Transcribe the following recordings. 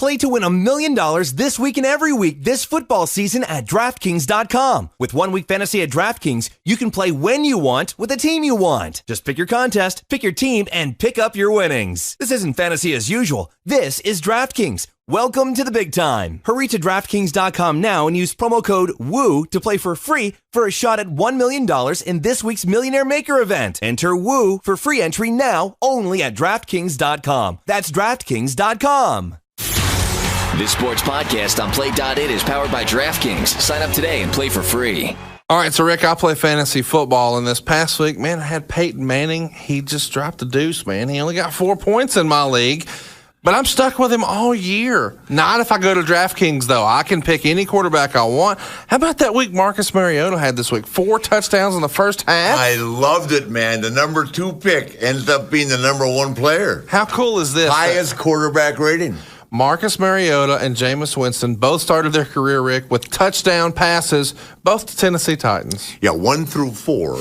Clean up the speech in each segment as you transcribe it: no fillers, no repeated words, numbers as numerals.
Play to win $1 million this week and every week this football season at DraftKings.com. With 1 week fantasy at DraftKings, you can play when you want with the team you want. Just pick your contest, pick your team, and pick up your winnings. This isn't fantasy as usual. This is DraftKings. Welcome to the big time. Hurry to DraftKings.com now and use promo code WOO to play for free for a shot at $1 million in this week's Millionaire Maker event. Enter WOO for free entry now only at DraftKings.com. That's DraftKings.com. This sports podcast on Play.it is powered by DraftKings. Sign up today and play for free. All right, so Rick, I play fantasy football, and this past week, man, I had Peyton Manning. He just dropped the deuce, man. He only got 4 points in my league. But I'm stuck with him all year. Not if I go to DraftKings, though. I can pick any quarterback I want. How about that week Marcus Mariota had this week? 4 touchdowns in the first half? I loved it, man. The number 2 pick ends up being the number 1 player. How cool is this? Highest quarterback rating. Marcus Mariota and Jameis Winston both started their career, Rick, with touchdown passes, both to Tennessee Titans. Yeah, 1 through 4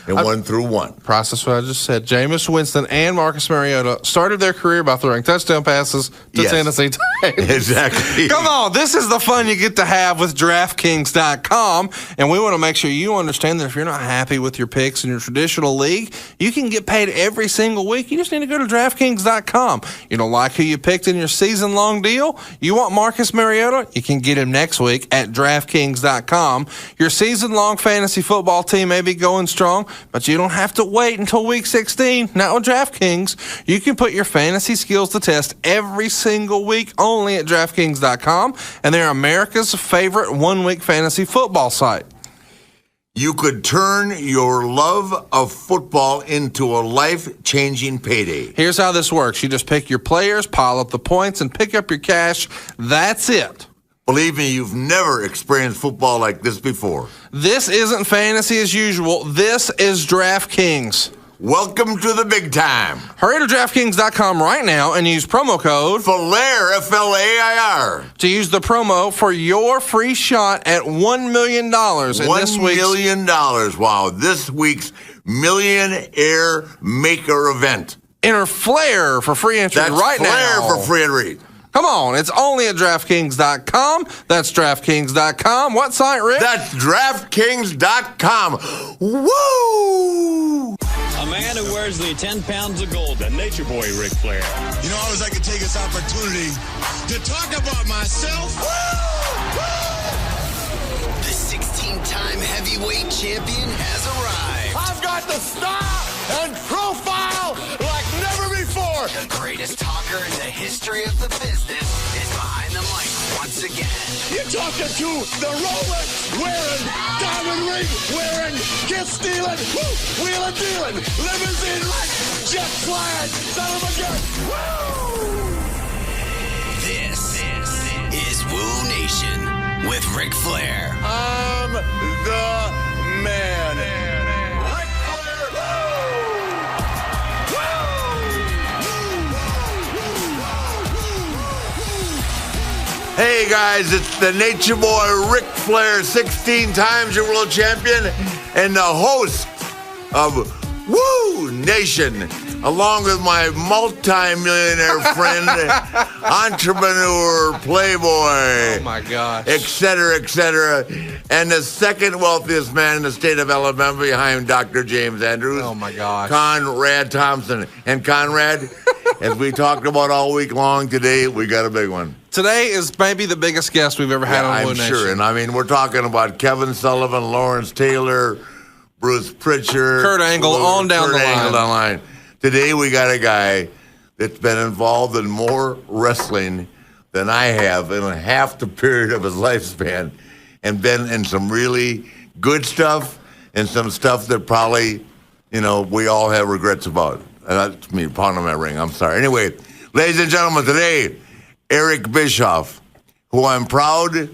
and 1 through 1. Process what I just said. Jameis Winston and Marcus Mariota started their career by throwing touchdown passes to Tennessee Titans. Exactly. Come on, this is the fun you get to have with DraftKings.com, and we want to make sure you understand that if you're not happy with your picks in your traditional league, you can get paid every single week. You just need to go to DraftKings.com. You don't like who you picked in your season-long deal? You want Marcus Mariota? You can get him next week at DraftKings.com. Your season-long fantasy football team may be going strong, but you don't have to wait until week 16. Not with DraftKings. You can put your fantasy skills to test every single week only at DraftKings.com, and they're America's favorite one-week fantasy football site. You could turn your love of football into a life-changing payday. Here's how this works. You just pick your players, pile up the points, and pick up your cash. That's it. Believe me, you've never experienced football like this before. This isn't fantasy as usual. This is DraftKings. Welcome to the big time. Hurry to DraftKings.com right now and use promo code Flair, F-L-A-I-R, to use the promo for your free shot at $1 million in this week's $1 million. Wow, this week's Millionaire Maker event. Enter Flair for free entry That's right Flair now. for free entry. Come on, it's only at DraftKings.com. That's DraftKings.com. What site, Rick? That's DraftKings.com. Woo! A man who wears the 10 pounds of gold, the nature boy, Ric Flair. You know, I always like to take this opportunity to talk about myself. The 16-time heavyweight champion has arrived. I've got the style and profile like never before. The greatest talker in the history of the business is behind the mic once again. You're talking to the Rolex wearing, diamond ring wearing, kiss stealing, wheeling dealing, limousine like, jet flying, son of a gun. Woo! This is Wooooo Nation with Ric Flair. I'm the man. Hey guys, it's the Nature Boy Ric Flair, 16 times your world champion, and the host of Wooooo Nation, along with my multi-millionaire friend, entrepreneur, playboy, Oh my gosh, et cetera, and the second wealthiest man in the state of Alabama behind Dr. James Andrews. Oh my gosh, Conrad Thompson. And Conrad, as we talked about all week long, today we got a big one. Today is maybe the biggest guest we've ever had on I'm Wooooo Nation. sure, and I mean, we're talking about Kevin Sullivan, Lawrence Taylor, Bruce Pritchard, Kurt Angle, on down the line. Today we got a guy that's been involved in more wrestling than I have in half the period of his lifespan, and been in some really good stuff and some stuff that probably, we all have regrets about. And that's me pounding my ring. I'm sorry. Anyway, ladies and gentlemen, today, Eric Bischoff, who I'm proud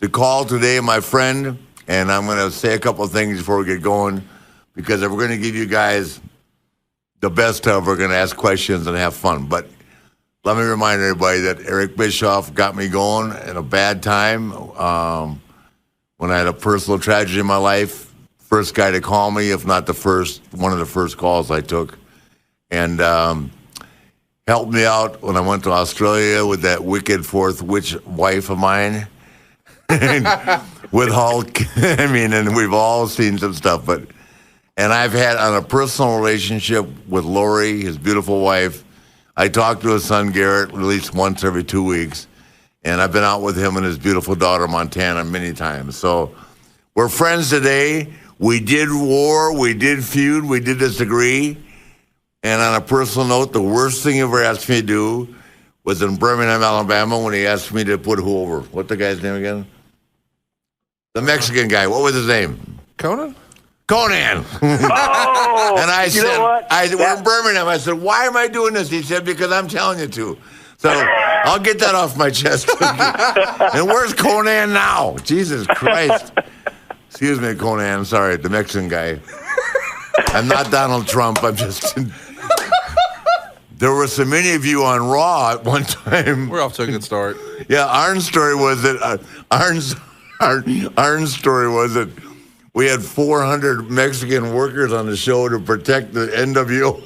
to call today my friend, and I'm going to say a couple of things before we get going, because if we're going to give you guys the best of, we're going to ask questions and have fun. But let me remind everybody that Eric Bischoff got me going at a bad time when I had a personal tragedy in my life. First guy to call me, if not the first, one of the first calls I took. And helped me out when I went to Australia with that wicked fourth witch wife of mine. With Hulk. I mean, and we've all seen some stuff, and I've had on a personal relationship with Lori, his beautiful wife. I talk to his son Garrett at least once every 2 weeks, and I've been out with him and his beautiful daughter Montana many times. So we're friends today. We did war, we did feud, we did disagree. And on a personal note, the worst thing he ever asked me to do was in Birmingham, Alabama, when he asked me to put who over? What's the guy's name again? The Mexican guy. What was his name? Conan? Conan. Oh, And I you said, know what? we're in Birmingham. I said, why am I doing this? He said, because I'm telling you to. So I'll get that off my chest. And where's Conan now? Jesus Christ. Excuse me, Conan. Sorry, the Mexican guy. I'm not Donald Trump. I'm just... There were so many of you on Raw at one time. We're off to a good start. Yeah, Arn's story was that Arn's story was that we had 400 Mexican workers on the show to protect the NWO.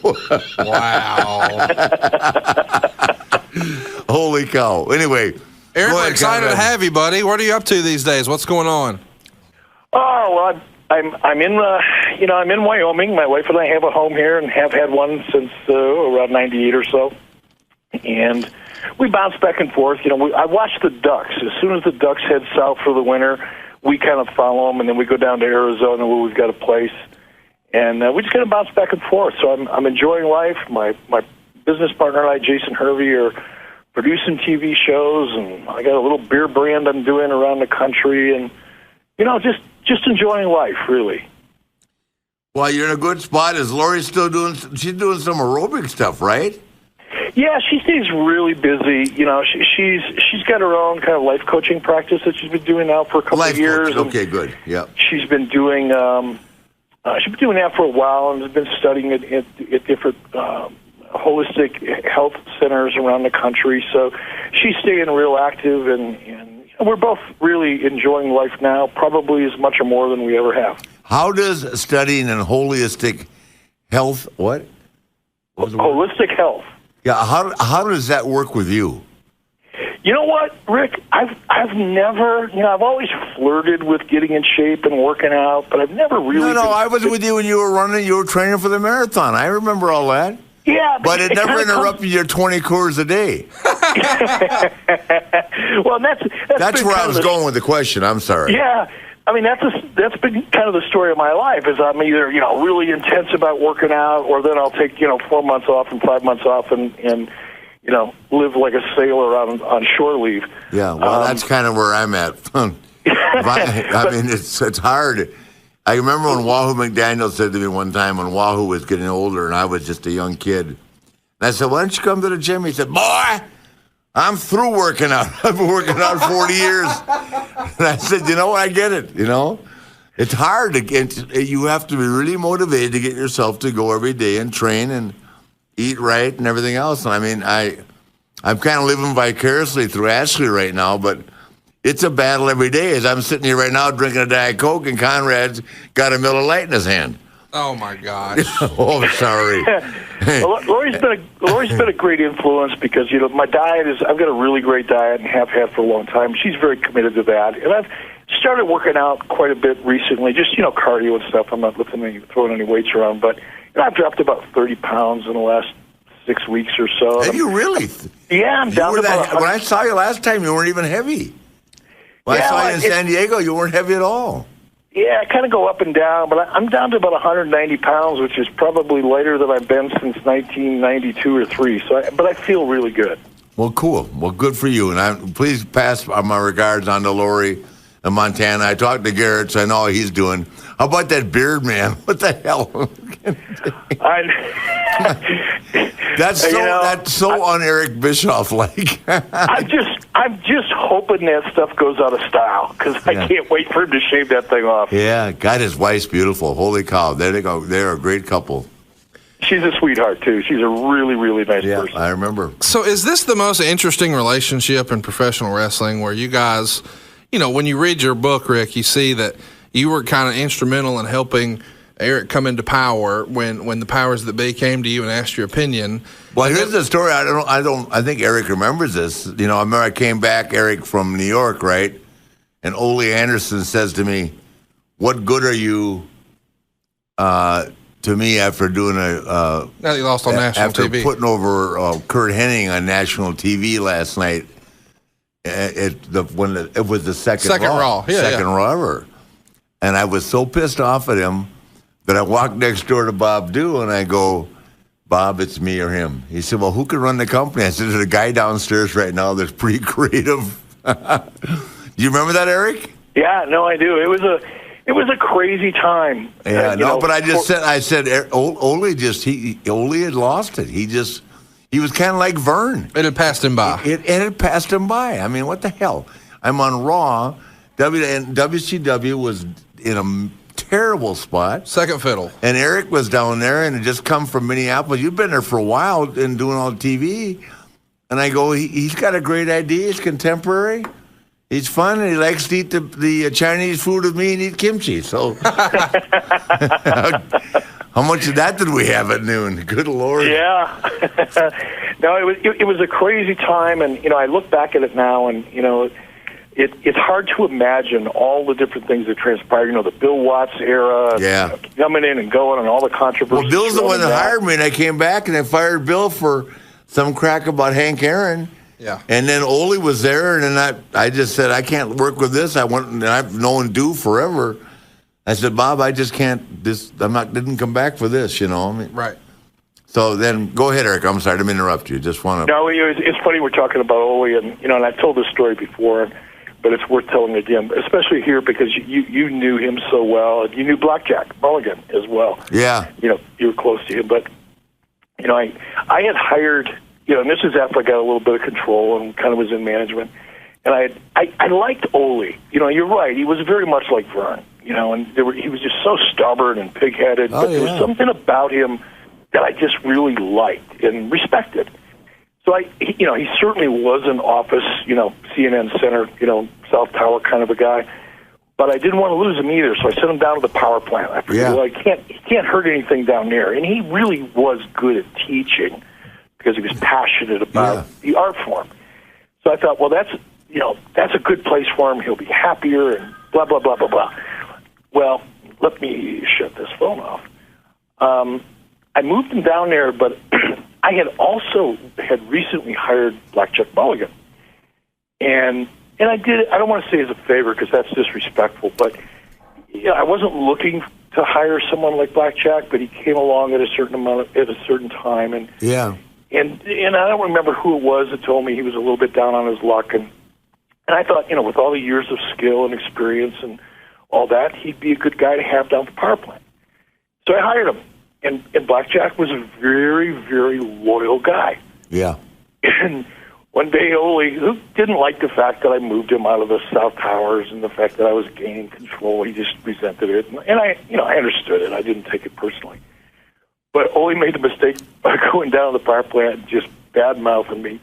Wow. Holy cow. Anyway. Eric, we're excited to have you, buddy. What are you up to these days? What's going on? Oh, well, I'm in I'm in Wyoming. My wife and I have a home here and have had one since around 98 or so. And we bounce back and forth. I watch the ducks. As soon as the ducks head south for the winter, we kind of follow them, and then we go down to Arizona where we've got a place. And we just kind of bounce back and forth. So I'm enjoying life. My business partner and I, Jason Hervey, are producing TV shows, and I got a little beer brand I'm doing around the country, and just enjoying life, really. Well, you're in a good spot. Is Lori still doing? She's doing some aerobic stuff, right? Yeah, she stays really busy. She's got her own kind of life coaching practice that she's been doing now for a couple of years. Okay, good. Yeah. She's been doing that for a while, and has been studying at different holistic health centers around the country. So she's staying real active, and we're both really enjoying life now, probably as much or more than we ever have. How does studying in holistic health, what? Holistic health. Yeah, how does that work with you? You know what, Rick? I've never, I've always flirted with getting in shape and working out, but I've never really. No, I was with you when you were training for the marathon. I remember all that. Yeah, but it never interrupted your 20 Coors a day. Well, that's where I was going with the question. I'm sorry. Yeah. I mean, that's been kind of the story of my life. Is I'm either really intense about working out, or then I'll take 4 months off and 5 months off and live like a sailor on shore leave. Yeah, well, that's kind of where I'm at. I mean, it's hard. I remember when Wahoo McDaniel said to me one time when Wahoo was getting older and I was just a young kid, and I said, "Why don't you come to the gym?" He said, "Boy, I'm through working out. I've been working out 40 years. And I said, I get it. It's hard to get. You have to be really motivated to get yourself to go every day and train and eat right and everything else. And I mean, I'm kind of living vicariously through Ashley right now, but it's a battle every day. As I'm sitting here right now drinking a Diet Coke, and Conrad's got a Miller Lite in his hand. Oh my gosh! Oh, sorry. Well, Lori's been a great influence because my diet is. I've got a really great diet and have had for a long time. She's very committed to that, and I've started working out quite a bit recently. Just cardio and stuff. I'm not throwing any weights around, but I've dropped about 30 pounds in the last 6 weeks or so. Have you really? Yeah, I'm down to about. When I saw you last time, you weren't even heavy. When I saw you in San Diego, you weren't heavy at all. Yeah, I kind of go up and down, but I'm down to about 190 pounds, which is probably lighter than I've been since 1992 or 3. But I feel really good. Well, cool. Well, good for you. And please pass my regards on to Lori in Montana. I talked to Garrett, so I know how he's doing. How about that beard, man? What the hell? That's so un-Eric Bischoff-like. I'm just hoping that stuff goes out of style because I can't wait for him to shave that thing off. Yeah, God, his wife's beautiful. Holy cow. There they go. They're a great couple. She's a sweetheart, too. She's a really, really nice person. I remember. So is this the most interesting relationship in professional wrestling where you guys, when you read your book, Rick, you see that you were kind of instrumental in helping Eric come into power when the powers that be came to you and asked your opinion. Well, here's the story. I think Eric remembers this. I remember I came back, Eric, from New York, right? And Ole Anderson says to me, "What good are you to me after doing now that you lost on national after TV, putting over Kurt Hennig on national TV last night? It was the second Raw ever, and I was so pissed off at him that I walked next door to Bob Dew and I go, Bob, it's me or him. He said, well, who could run the company? I said, there's a guy downstairs right now that's pretty creative. Do you remember that, Eric? Yeah, no, I do. It was a crazy time. Yeah, but I said Ole had lost it. He was kind of like Vern. It had passed him by. It had passed him by. I mean, what the hell? I'm on Raw. And WCW was in a terrible spot. Second fiddle. And Eric was down there and had just come from Minneapolis. You've been there for a while and doing all the TV. And I go, he's got a great idea. He's contemporary. He's fun, and he likes to eat the Chinese food with me and eat kimchi. So, how much of that did we have at noon? Good Lord. Yeah. No, it was a crazy time, and I look back at it now, and it's hard to imagine all the different things that transpired. The Bill Watts era, coming in and going, and all the controversy. Well, Bill's the one that hired me, and I came back and I fired Bill for some crack about Hank Aaron. Yeah. And then Ole was there, and then I just said, I can't work with this. I've known Dew forever. I said, Bob, I just can't. Didn't come back for this, Right. So then, go ahead, Eric. I'm sorry to interrupt you. Just want to. No, it's funny we're talking about Ole, and I've told this story before, but it's worth telling again, especially here because you knew him so well, and you knew Blackjack Mulligan as well. Yeah. You were close to him, but I had hired. And this is after I got a little bit of control and kind of was in management. And I liked Ole. You're right. He was very much like Vern. And he was just so stubborn and pig-headed. But there was something about him that I just really liked and respected. So he certainly was an office, CNN Center, South Tower kind of a guy. But I didn't want to lose him either, so I sent him down to the power plant. I figured, well, he can't hurt anything down there. And he really was good at teaching, because he was passionate about the art form. So I thought, well, that's a good place for him. He'll be happier and blah, blah, blah, blah, blah. Well, let me shut this phone off. I moved him down there, but I had recently hired Blackjack Mulligan. And I did it, I don't want to say as a favor because that's disrespectful, but I wasn't looking to hire someone like Blackjack, but he came along at a certain time. And And I don't remember who it was that told me he was a little bit down on his luck. And I thought, with all the years of skill and experience and all that, he'd be a good guy to have down at the power plant. So I hired him. And Blackjack was a very, very loyal guy. Yeah. And one day, Ole didn't like the fact that I moved him out of the South Towers and the fact that I was gaining control. He just resented it. And I understood it. I didn't take it personally. But Ole made the mistake by going down to the power plant and just bad-mouthing me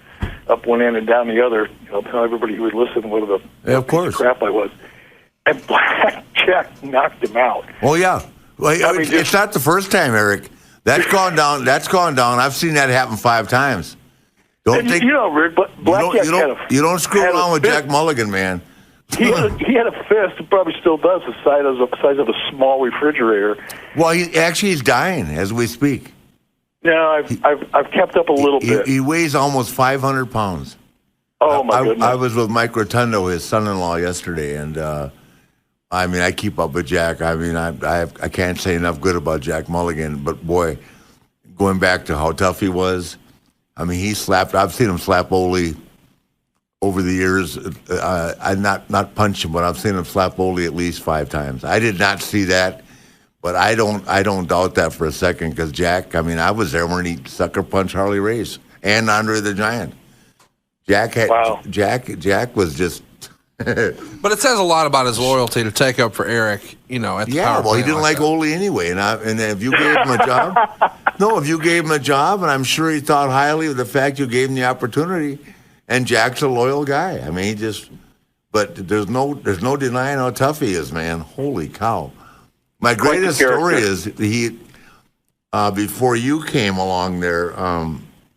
up one end and down the other, tell everybody who would listen what the crap I was. And Blackjack knocked him out. Oh, yeah. Well, it's not the first time, Eric. That's gone down. I've seen that happen 5 times. Rick, Blackjack you don't screw around with Jack Mulligan, man. He had a fist. He probably still does, the size of a small refrigerator. Well, he's dying as we speak. No, I've kept up a little bit. He weighs almost 500 pounds. Oh my goodness! I was with Mike Rotundo, his son-in-law, yesterday, and I keep up with Jack. I can't say enough good about Jack Mulligan. But boy, going back to how tough he was, I've seen him slap Ole over the years. I not punch him, but I've seen him slap Ole at least 5 times. I did not see that, but I don't doubt that for a second because Jack. I was there when he sucker punched Harley Race and Andre the Giant. Jack was just. But it says a lot about his loyalty to take up for Eric. At the power well, he plant didn't like Ole anyway, and if you gave him a job, and I'm sure he thought highly of the fact you gave him the opportunity. And Jack's a loyal guy. But there's no denying how tough he is, man. Holy cow! My greatest story is he, before you came along there,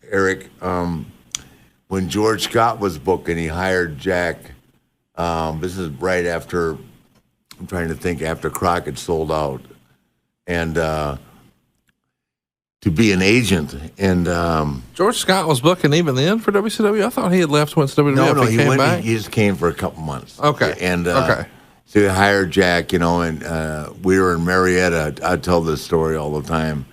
Eric, when George Scott was booking, he hired Jack. This is right after, I'm trying to think, after Crockett sold out. And to be an agent. And George Scott was booking even then for WCW? I thought he had left once WWF no, he came back. He just came for a couple months. Okay. And okay. So he hired Jack, and we were in Marietta. I tell this story all the time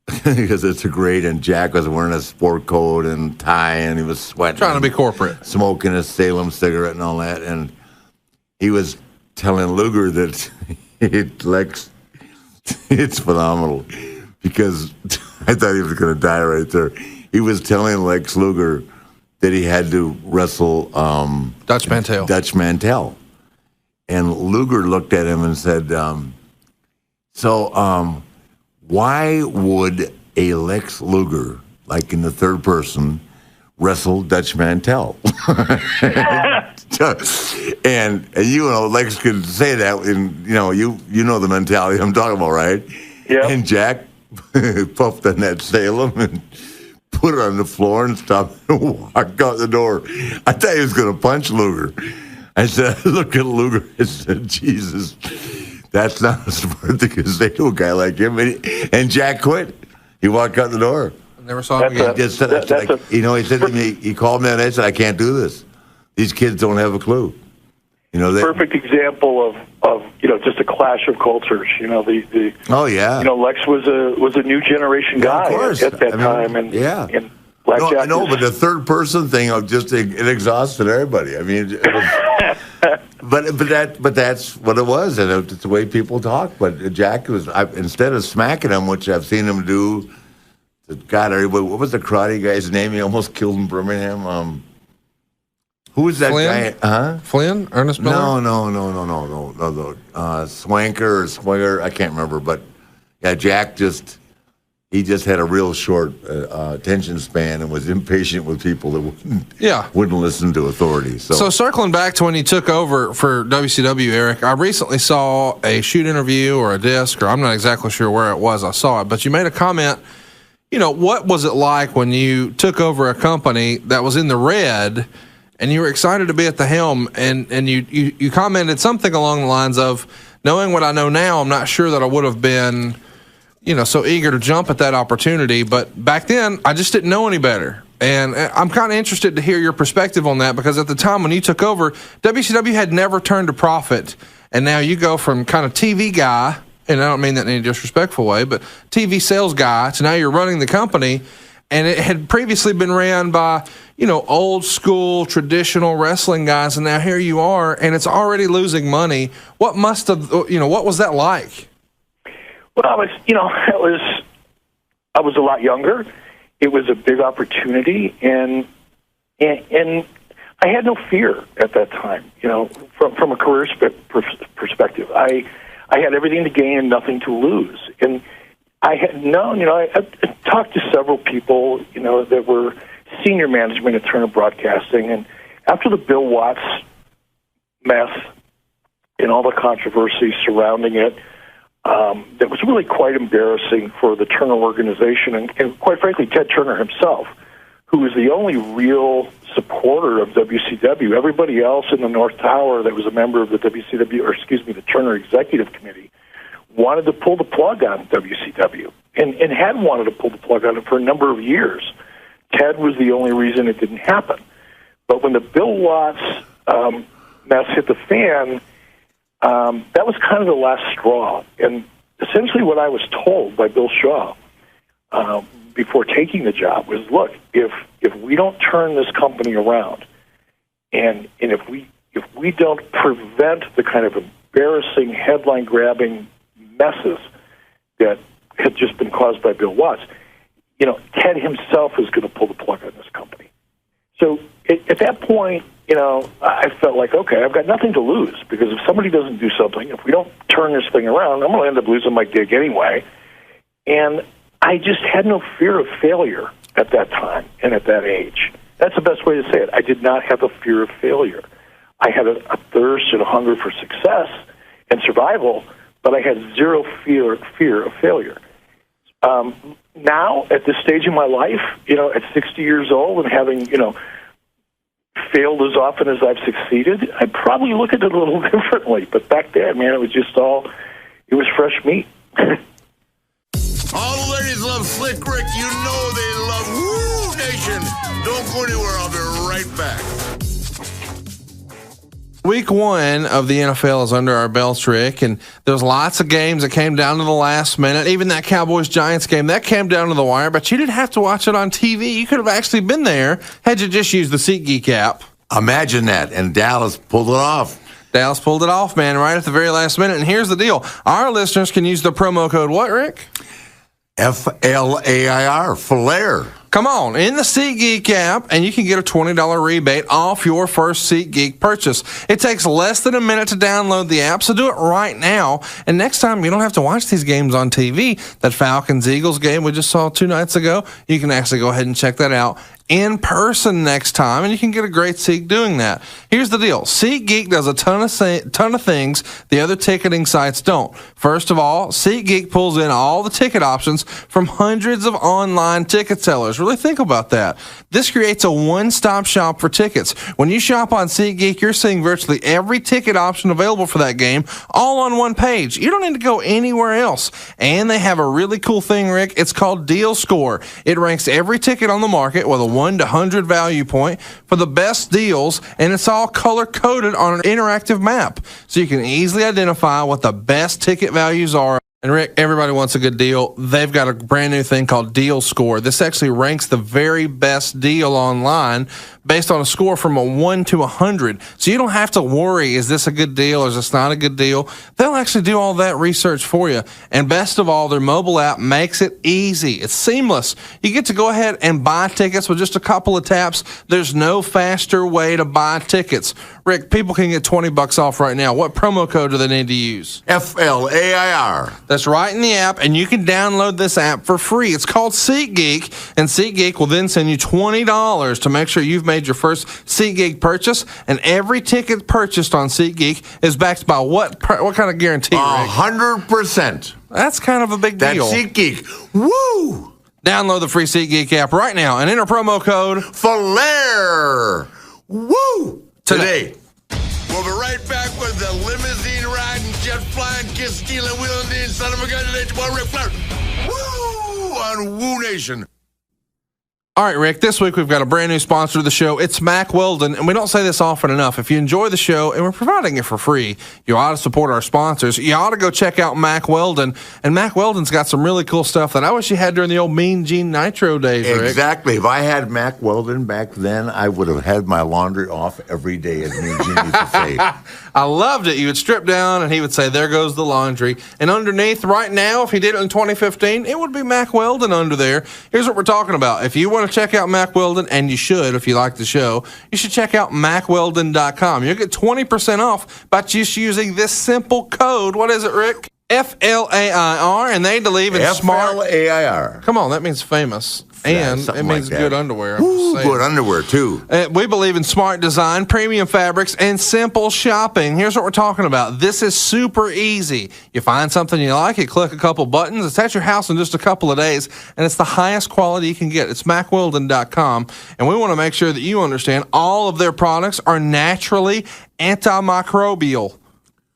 because it's a great. And Jack was wearing a sport coat and tie, and he was sweating, trying to be corporate, smoking a Salem cigarette and all that. And he was telling Luger that it's phenomenal because I thought he was going to die right there. He was telling Lex Luger that he had to wrestle Dutch Mantel. And Luger looked at him and said, why would a Lex Luger, like in the third person, wrestle Dutch Mantel? and Lex could say that, and you know the mentality I'm talking about, right? Yeah. And Jack puffed on that Salem and put it on the floor and stopped and walked out the door. I thought he was going to punch Luger. I said, look at Luger. I said, Jesus, that's not a smart thing to say to a guy like him. And Jack quit. He walked out the door. Never saw him again. He said to me, he called me and I said, I can't do this. These kids don't have a clue. Perfect example of just a clash of cultures. Oh yeah. Lex was a new generation guy at that time, and yeah. And Blackjack I know, but the third person thing of just it exhausted everybody. I mean, it was, but that's what it was, and it's the way people talk. But Jack instead of smacking him, which I've seen him do. God, what was the karate guy's name? He almost killed in Birmingham. Who was that Flynn? guy? Huh? Flynn? Ernest Miller? No. Swanker or Swinger, I can't remember. But yeah, Jack just had a real short attention span and was impatient with people that wouldn't listen to authority. So circling back to when you took over for WCW, Eric, I recently saw a shoot interview or a disc, or I'm not exactly sure where it was I saw it, but you made a comment. What was it like when you took over a company that was in the red and you were excited to be at the helm, and you commented something along the lines of, knowing what I know now, I'm not sure that I would have been, so eager to jump at that opportunity. But back then, I just didn't know any better. And I'm kind of interested to hear your perspective on that, because at the time when you took over, WCW had never turned a profit. And now you go from kind of TV guy, and I don't mean that in any disrespectful way, but TV sales guy, to now you're running the company. And it had previously been ran by, old school traditional wrestling guys, and now here you are, and it's already losing money. What must have, what was that like? Well, I was a lot younger. It was a big opportunity, and I had no fear at that time. From a career perspective, I had everything to gain and nothing to lose, and I had known, I talked to several people, that were senior management at Turner Broadcasting, and after the Bill Watts mess and all the controversy surrounding it, that was really quite embarrassing for the Turner organization, and quite frankly, Ted Turner himself, who was the only real supporter of WCW. Everybody else in the North Tower that was a member of the the Turner Executive Committee, wanted to pull the plug on WCW and had wanted to pull the plug on it for a number of years. Ted was the only reason it didn't happen. But when the Bill Watts mess hit the fan, that was kind of the last straw. And essentially what I was told by Bill Shaw before taking the job was, look, if we don't turn this company around, and if we don't prevent the kind of embarrassing, headline-grabbing messes that had just been caused by Bill Watts, Ted himself is going to pull the plug on this company. So at that point, I felt like, okay, I've got nothing to lose, because if somebody doesn't do something, if we don't turn this thing around, I'm going to end up losing my gig anyway. And I just had no fear of failure at that time and at that age. That's the best way to say it. I did not have a fear of failure. I had a thirst and a hunger for success and survival, but I had zero fear of failure. Now, at this stage in my life, at 60 years old and having, failed as often as I've succeeded, I probably look at it a little differently. But back then, man, it was fresh meat. All the ladies love Slick Rick. You know they love Wooooo Nation. Don't go anywhere. I'll be right back. Week 1 of the NFL is under our belts, Rick, and there's lots of games that came down to the last minute. Even that Cowboys-Giants game, that came down to the wire, but you didn't have to watch it on TV. You could have actually been there had you just used the SeatGeek app. Imagine that, and Dallas pulled it off. Dallas pulled it off, man, right at the very last minute. And here's the deal. Our listeners can use the promo code what, Rick? FLAIR, Flair. Come on, in the SeatGeek app, and you can get a $20 rebate off your first SeatGeek purchase. It takes less than a minute to download the app, so do it right now. And next time, you don't have to watch these games on TV. That Falcons-Eagles game we just saw 2 nights ago, you can actually go ahead and check that out in person next time, and you can get a great seat doing that. Here's the deal. SeatGeek does a ton of things the other ticketing sites don't. First of all, SeatGeek pulls in all the ticket options from hundreds of online ticket sellers. Really think about that. This creates a one-stop shop for tickets. When you shop on SeatGeek, you're seeing virtually every ticket option available for that game all on one page. You don't need to go anywhere else. And they have a really cool thing, Rick. It's called Deal Score. It ranks every ticket on the market with a 1 to 100 value point for the best deals, and it's all color-coded on an interactive map, so you can easily identify what the best ticket values are. And Rick, everybody wants a good deal. They've got a brand new thing called Deal Score. This actually ranks the very best deal online based on a score from a 1 to 100. So you don't have to worry, is this a good deal or is this not a good deal? They'll actually do all that research for you. And best of all, their mobile app makes it easy. It's seamless. You get to go ahead and buy tickets with just a couple of taps. There's no faster way to buy tickets. Rick, people can get $20 off right now. What promo code do they need to use? FLAIR. That's right in the app, and you can download this app for free. It's called SeatGeek, and SeatGeek will then send you $20 to make sure you've made your first SeatGeek purchase, and every ticket purchased on SeatGeek is backed by what kind of guarantee, Rick? 100%. That's kind of a big deal. That's SeatGeek. Woo! Download the free SeatGeek app right now and enter promo code Flair. Woo! Today. We'll be right back with the limousine riding, jet flying, kiss stealing, wheeling dealing, son of a gun, Nature Boy Ric Flair. Woo! On Woo Nation. All right, Rick, this week we've got a brand new sponsor of the show. It's Mack Weldon, and we don't say this often enough. If you enjoy the show, and we're providing it for free, you ought to support our sponsors. You ought to go check out Mack Weldon, and Mack Weldon's got some really cool stuff that I wish you had during the old Mean Gene Nitro days, Rick. Exactly. If I had Mack Weldon back then, I would have had my laundry off every day, as Mean Gene used to say. I loved it. You would strip down, and he would say, there goes the laundry. And underneath right now, if he did it in 2015, it would be Mack Weldon under there. Here's what we're talking about. If you want to check out Mack Weldon, and you should if you like the show, you should check out MackWeldon.com. You'll get 20% off by just using this simple code. What is it, Rick? FLAIR, and they believe in smart. FLAIR. Come on, that means famous. And it means like good underwear. Ooh, good underwear, too. We believe in smart design, premium fabrics, and simple shopping. Here's what we're talking about. This is super easy. You find something you like, you click a couple buttons, it's at your house in just a couple of days, and it's the highest quality you can get. It's MackWeldon.com, and we want to make sure that you understand all of their products are naturally antimicrobial.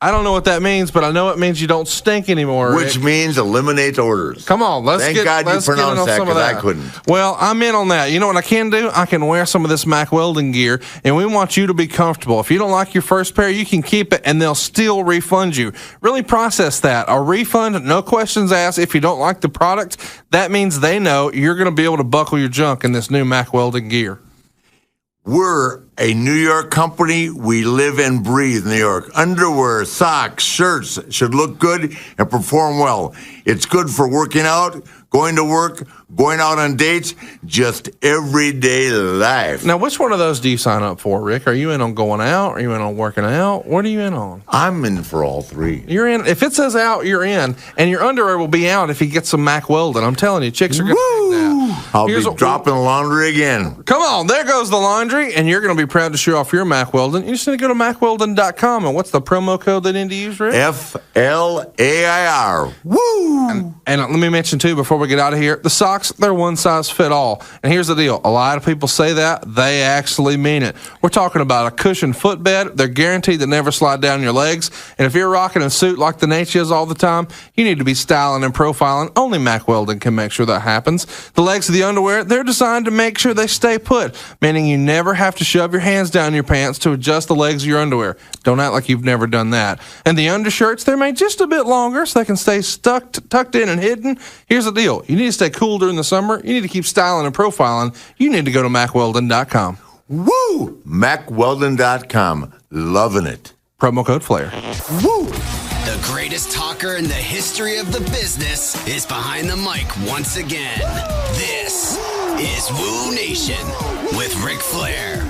I don't know what that means, but I know it means you don't stink anymore, Which Rick. means eliminates odors. Come on, Thank God you pronounced that, because I couldn't. Well, I'm in on that. You know what I can do? I can wear some of this Mack Weldon gear, and we want you to be comfortable. If you don't like your first pair, you can keep it, and they'll still refund you. Really process that. A refund, no questions asked. If you don't like the product, that means they know you're going to be able to buckle your junk in this new Mack Weldon gear. We're a New York company. We live and breathe New York. Underwear, socks, shirts should look good and perform well. It's good for working out, going to work, going out on dates, just everyday life. Now, which one of those do you sign up for, Rick? Are you in on going out? Are you in on working out? What are you in on? I'm in for all three. You're in. If it says out, you're in. And your underwear will be out if you get some Mack Weldon. I'm telling you, chicks are going to dig that. I'll be dropping laundry again. Come on, there goes the laundry, and you're going to be proud to show off your Mack Weldon. You just need to go to MackWeldon.com, and what's the promo code they need to use, Rick? FLAIR. Woo! And let me mention, too, before we get out of here, the socks, they're one size fit all. And here's the deal. A lot of people say that. They actually mean it. We're talking about a cushioned footbed. They're guaranteed to never slide down your legs. And if you're rocking a suit like the Nate is all the time, you need to be styling and profiling. Only Mack Weldon can make sure that happens. The legs of the underwear, they're designed to make sure they stay put, meaning you never have to shove your hands down your pants to adjust the legs of your underwear. Don't act like you've never done that. And the undershirts, they're made just a bit longer so they can stay tucked in and hidden. Here's the deal. You need to stay cool during the summer. You need to keep styling and profiling. You need to go to MackWeldon.com. Woo! MackWeldon.com. Loving it. Promo code Flair. Woo! The greatest talker in the history of the business is behind the mic once again. This is Wooooo Nation with Ric Flair.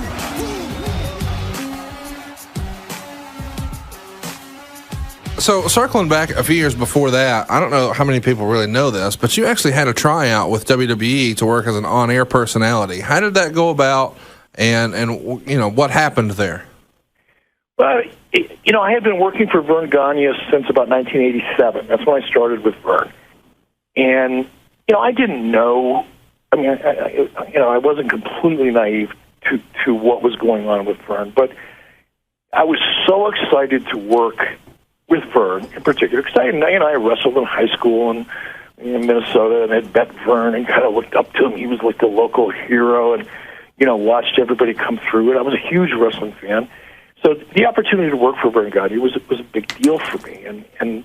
So, circling back a few years before that, I don't know how many people really know this, but you actually had a tryout with WWE to work as an on-air personality. How did that go about, and you know, what happened there? Well, I had been working for Vern Gagne since about 1987. That's when I started with Vern. And, I didn't know. I mean, I wasn't completely naive to what was going on with Vern, but I was so excited to work with Vern in particular, because I wrestled in high school in Minnesota, and I'd met Vern and kind of looked up to him. He was like the local hero, and watched everybody come through it. I was a huge wrestling fan, so the opportunity to work for Vern Gagne was a big deal for me, and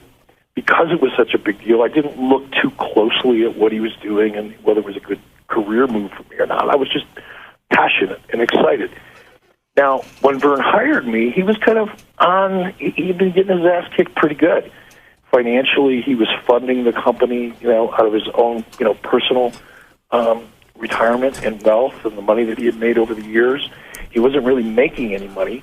because it was such a big deal, I didn't look too closely at what he was doing and whether it was a good career move for me or not. I was just passionate and excited. Now, when Vern hired me, he was kind of he'd been getting his ass kicked pretty good. Financially, he was funding the company, out of his own, personal retirement and wealth and the money that he had made over the years. He wasn't really making any money.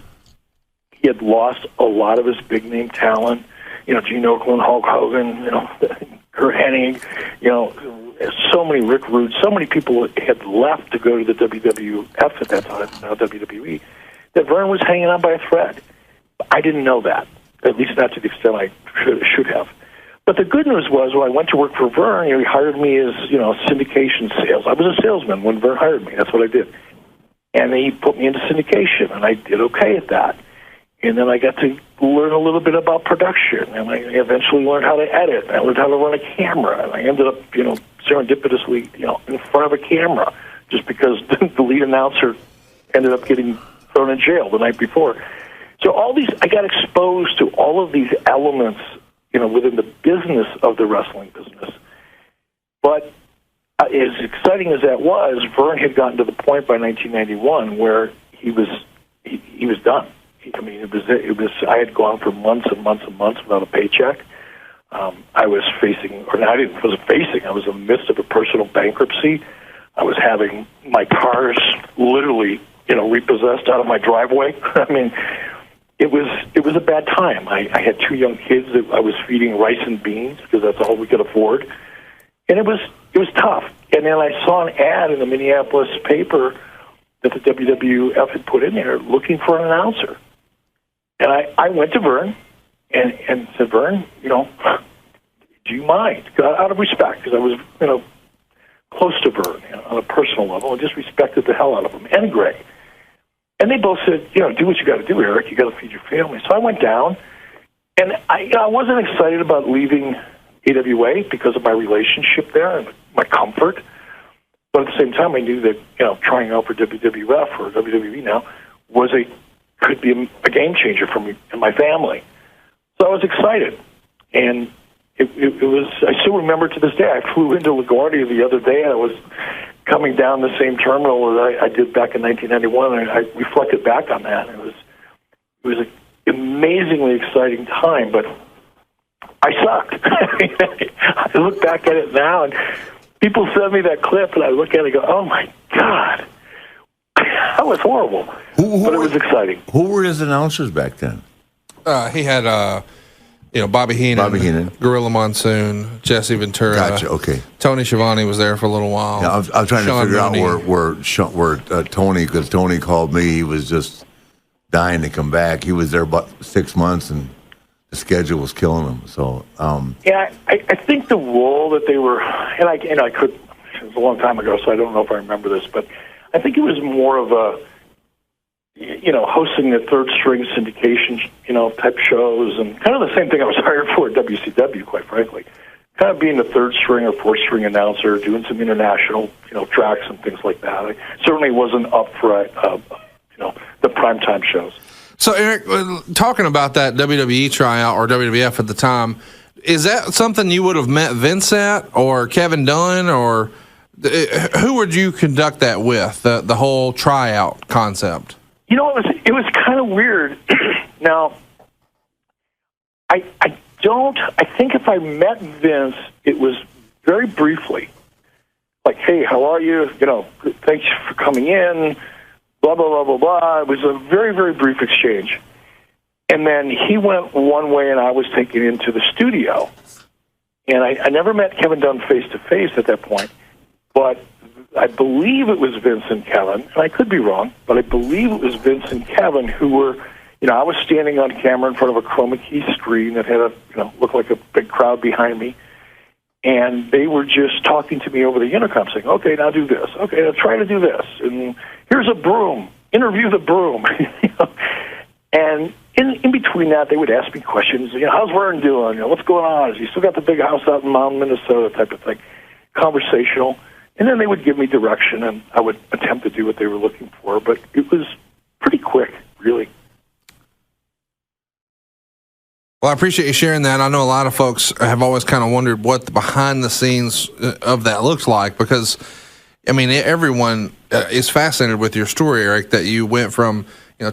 He had lost a lot of his big-name talent, Gene Okerlund, Hulk Hogan, Kurt Hennig, so many Rick Rude, so many people had left to go to the WWF at that time, now WWE, that Vern was hanging on by a thread. I didn't know that, at least not to the extent I should have. But the good news was, when I went to work for Vern, he hired me as, syndication sales. I was a salesman when Vern hired me. That's what I did. And he put me into syndication, and I did okay at that. And then I got to learn a little bit about production, and I eventually learned how to edit. I learned how to run a camera, and I ended up, serendipitously, in front of a camera, just because the lead announcer ended up getting thrown in jail the night before. So I got exposed to all of these elements, within the business of the wrestling business. But as exciting as that was, Vern had gotten to the point by 1991 where he was done. I mean, it was. I had gone for months and months and months without a paycheck. I was facing, or I wasn't facing. I was in the midst of a personal bankruptcy. I was having my cars literally, repossessed out of my driveway. I mean, it was a bad time. I had two young kids that I was feeding rice and beans because that's all we could afford, and it was tough. And then I saw an ad in the Minneapolis paper that the WWF had put in there looking for an announcer. And I went to Vern and said, Vern, do you mind? Out of respect, because I was, close to Vern on a personal level, and just respected the hell out of him, and Greg. And they both said, do what you got to do, Eric. You got to feed your family. So I went down, and I wasn't excited about leaving AWA because of my relationship there and my comfort. But at the same time, I knew that trying out for WWF or WWE now could be a game changer for me and my family. So I was excited, and it was. I still remember to this day. I flew into LaGuardia the other day, and I was coming down the same terminal that I did back in 1991, and I reflected back on that. And it was an amazingly exciting time, but I sucked. I look back at it now, and people send me that clip, and I look at it and go, oh, my God. That was horrible. But it was exciting. Who were his announcers back then? He had Bobby Heenan, Gorilla Monsoon, Jesse Ventura. Gotcha. Okay. Tony Schiavone was there for a little while. Yeah, I was trying to figure out where Tony, because Tony called me. He was just dying to come back. He was there about 6 months, and the schedule was killing him. So I think the role that they were, and I could. It was a long time ago, so I don't know if I remember this, but I think it was more of a, hosting the third string syndication, type shows, and kind of the same thing I was hired for at WCW, quite frankly. Kind of being the third string or fourth string announcer, doing some international, tracks and things like that. I certainly wasn't up for, the primetime shows. So, Eric, talking about that WWE tryout or WWF at the time, is that something you would have met Vince at, or Kevin Dunn, or who would you conduct that with, the whole tryout concept? It was kind of weird. Now, I think if I met Vince, it was very briefly. Like, hey, how are you? Thanks for coming in, blah, blah, blah, blah, blah. It was a very, very brief exchange. And then he went one way, and I was taken into the studio. And I never met Kevin Dunn face-to-face at that point, but I believe it was Vince and Kevin, and I could be wrong, but I believe it was Vince and Kevin who were, I was standing on camera in front of a chroma key screen that had looked like a big crowd behind me, and they were just talking to me over the intercom saying, okay, now do this. Okay, now try to do this. And here's a broom. Interview the broom. And in between that, they would ask me questions. How's Vern doing? What's going on? Has he still got the big house out in Mountain, Minnesota, type of thing. Conversational. And then they would give me direction, and I would attempt to do what they were looking for. But it was pretty quick, really. Well, I appreciate you sharing that. I know a lot of folks have always kind of wondered what the behind the scenes of that looks like, because, everyone is fascinated with your story, Eric, that you went from,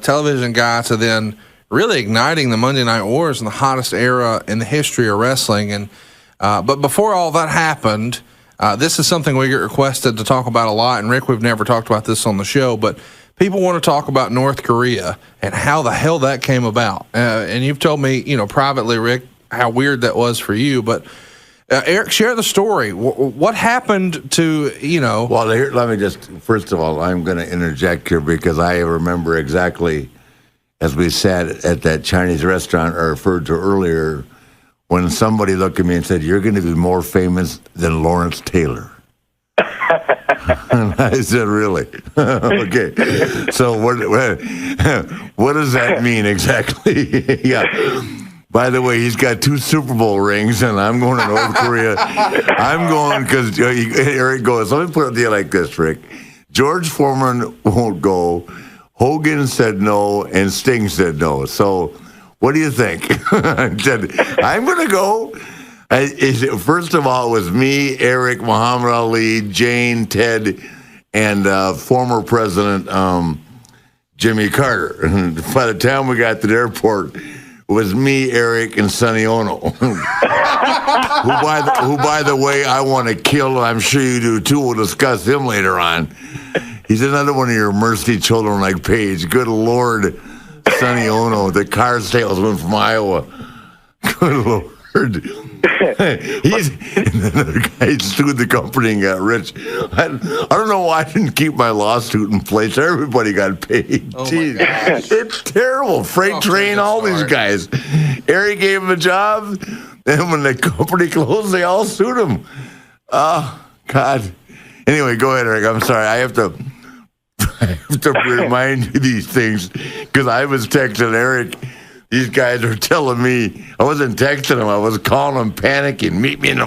television guy to then really igniting the Monday Night Wars in the hottest era in the history of wrestling. And but before all that happened, this is something we get requested to talk about a lot. And Rick, we've never talked about this on the show, but people want to talk about North Korea and how the hell that came about. And you've told me, privately, Rick, how weird that was for you. But Eric, share the story. What happened to, Well, let me just, first of all, I'm going to interject here because I remember exactly as we sat at that Chinese restaurant I referred to earlier, when somebody looked at me and said, you're going to be more famous than Lawrence Taylor. And I said, really? Okay. So what does that mean exactly? Yeah. By the way, he's got 2 Super Bowl rings, and I'm going to North Korea. I'm going because Eric goes, let me put it to you like this, Rick. George Foreman won't go. Hogan said no, and Sting said no. So what do you think? I said, I'm going to go. First of all, it was me, Eric, Muhammad Ali, Jane, Ted, and former President Jimmy Carter. And by the time we got to the airport, it was me, Eric, and Sonny Ono, who, by the way, I want to kill. I'm sure you do, too. We'll discuss him later on. He's another one of your mercy children like Paige. Good Lord, Sonny Ono, the car salesman from Iowa. Good Lord. He's another guy sued the company and got rich. I don't know why I didn't keep my lawsuit in place. Everybody got paid. Oh Jeez. It's terrible. Freight train, all these guys. Eric gave him a job, and when the company closed, they all sued him. Oh, God. Anyway, go ahead, Eric. I'm sorry. I have to remind you these things because I was texting Eric. These guys are telling me, I wasn't texting them, I was calling them panicking. Meet me in the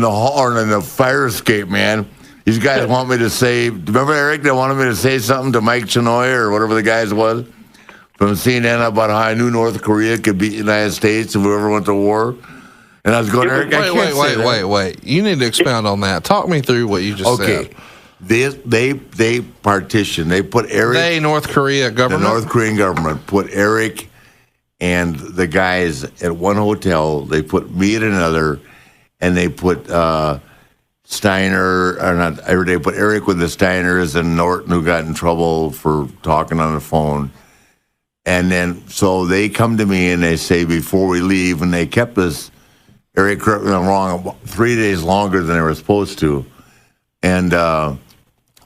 hall or in the fire escape, man. These guys want me to say, remember Eric, they wanted me to say something to Mike Chinoy or whatever the guys was from CNN about how I knew North Korea could beat the United States if we ever went to war. And I was going, Eric, wait. You need to expound on that. Talk me through what you just said. They partitioned. They put Eric. North Korea government. The North Korean government put Eric and the guys at one hotel. They put me at another, and they put Steiner or not. They put Eric with the Steiners and Norton, who got in trouble for talking on the phone. And then, so they come to me and they say, before we leave, and they kept us, Eric, correct me if I'm wrong, 3 days longer than they were supposed to. And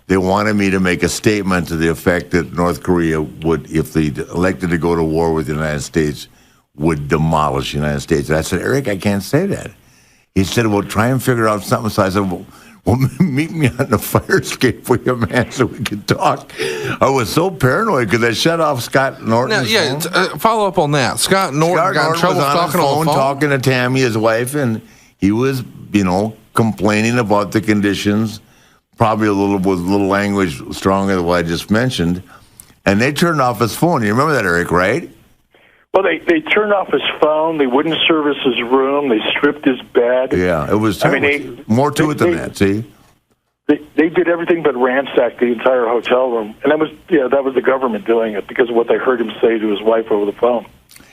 they wanted me to make a statement to the effect that North Korea would, if they elected to go to war with the United States, would demolish the United States. And I said, Eric, I can't say that. He said, well, try and figure out something. So I said, well, meet me on the fire escape with you, man, so we could talk. I was so paranoid because I shut off Scott Norton's phone. Follow up on that. Scott Norton got in trouble talking on the phone, talking to Tammy, his wife, and he was, complaining about the conditions, probably with a little language stronger than what I just mentioned. And they turned off his phone. You remember that, Eric, right? Well, they turned off his phone. They wouldn't service his room. They stripped his bed. Yeah, it was terrible. More to it than that, see? They did everything but ransack the entire hotel room. And that was the government doing it because of what they heard him say to his wife over the phone.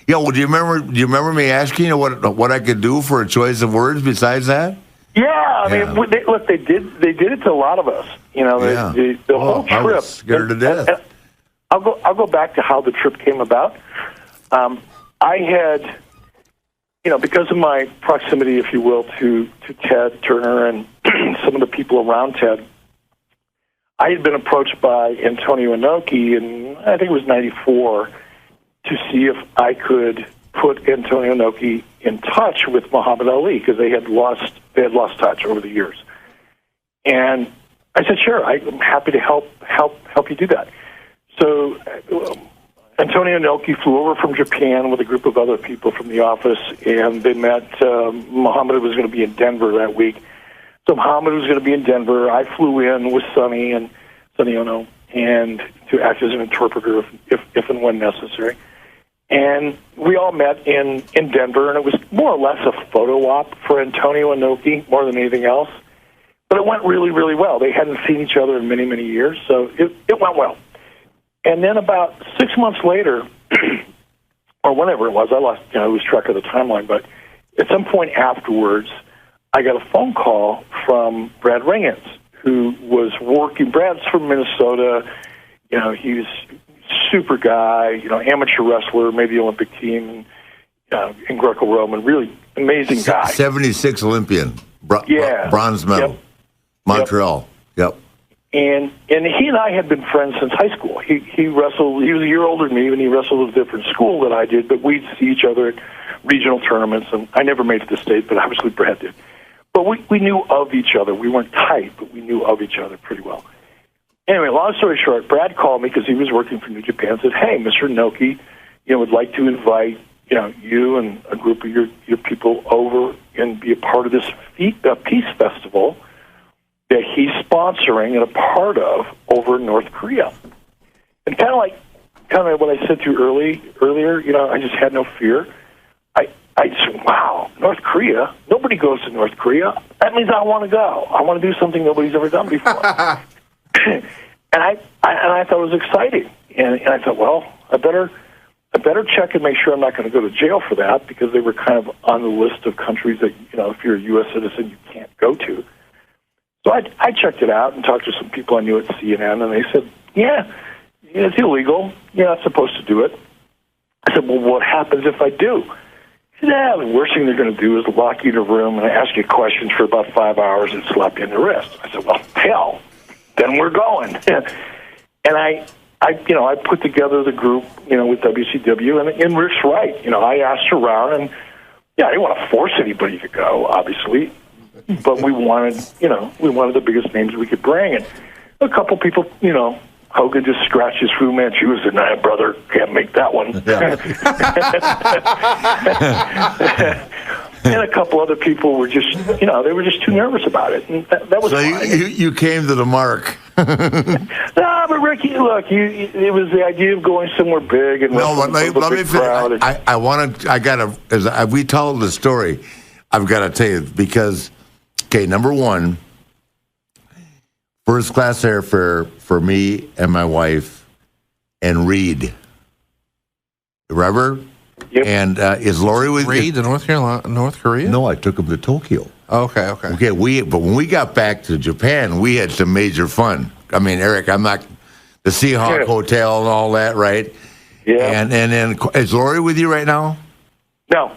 Yeah, well, do you remember me asking you what I could do for a choice of words besides that? Yeah, I mean, they did it to a lot of us. The whole trip. I was scared to death. I'll go back to how the trip came about. I had, because of my proximity, if you will, to Ted Turner and some of the people around Ted, I had been approached by Antonio Inoki, and I think it was '94, to see if I could put Antonio Inoki in touch with Muhammad Ali because they had lost touch over the years. And I said, sure, I'm happy to help you do that. So Antonio Inoki flew over from Japan with a group of other people from the office, and they met. Muhammad was going to be in Denver that week. So Muhammad was going to be in Denver. I flew in with Sonny Ono, and to act as an interpreter if and when necessary. And we all met in Denver, and it was more or less a photo op for Antonio Inoki more than anything else. But it went really, really well. They hadn't seen each other in many, many years, so it went well. And then about 6 months later, or whenever it was, I lost lose track of the timeline, but at some point afterwards, I got a phone call from Brad Ringens, who was working. Brad's from Minnesota. He's super guy, amateur wrestler, made the Olympic team in Greco-Roman, really amazing guy. 76 Olympian, bronze medal, Montreal. Yep. And he and I had been friends since high school. He wrestled. He was a year older than me, and he wrestled at a different school than I did. But we'd see each other at regional tournaments, and I never made it to state, but obviously Brad did. But we knew of each other. We weren't tight, but we knew of each other pretty well. Anyway, long story short, Brad called me because he was working for New Japan. Said, "Hey, Mr. Inoki, would like to invite you and a group of your people over and be a part of this peace festival that he's sponsoring and a part of over in North Korea." And kind of what I said to you earlier, I just had no fear. I said, wow, North Korea? Nobody goes to North Korea. That means I want to go. I want to do something nobody's ever done before. And I thought it was exciting. And I thought, well, I better check and make sure I'm not going to go to jail for that, because they were kind of on the list of countries that, if you're a U.S. citizen, you can't go to. So I checked it out and talked to some people I knew at CNN, and they said, yeah, it's illegal. You're not supposed to do it. I said, well, what happens if I do? He said, the worst thing they're going to do is lock you in a room and ask you questions for about 5 hours and slap you in the wrist. I said, well, hell, then we're going. And I put together the group, with WCW, and Rick's right. I asked around, and I didn't want to force anybody to go, obviously. But we wanted the biggest names we could bring. And a couple people, Hogan just scratched his Fu Manchu and said, nah, brother, can't make that one. Yeah. And a couple other people were just, they were just too nervous about it. And that was fine. You came to the mark. No, but Ricky, look, it was the idea of going somewhere big. And let me finish. As we told the story, I've got to tell you, because, okay, number one, first class airfare for me and my wife and Reed. Remember? Yep. And is Lori with Reed to North Korea? No, I took him to Tokyo. Okay. Okay, but when we got back to Japan, we had some major fun. I mean, Eric, I'm not the Seahawk Hotel and all that, right? Yeah. And then is Lori with you right now? No.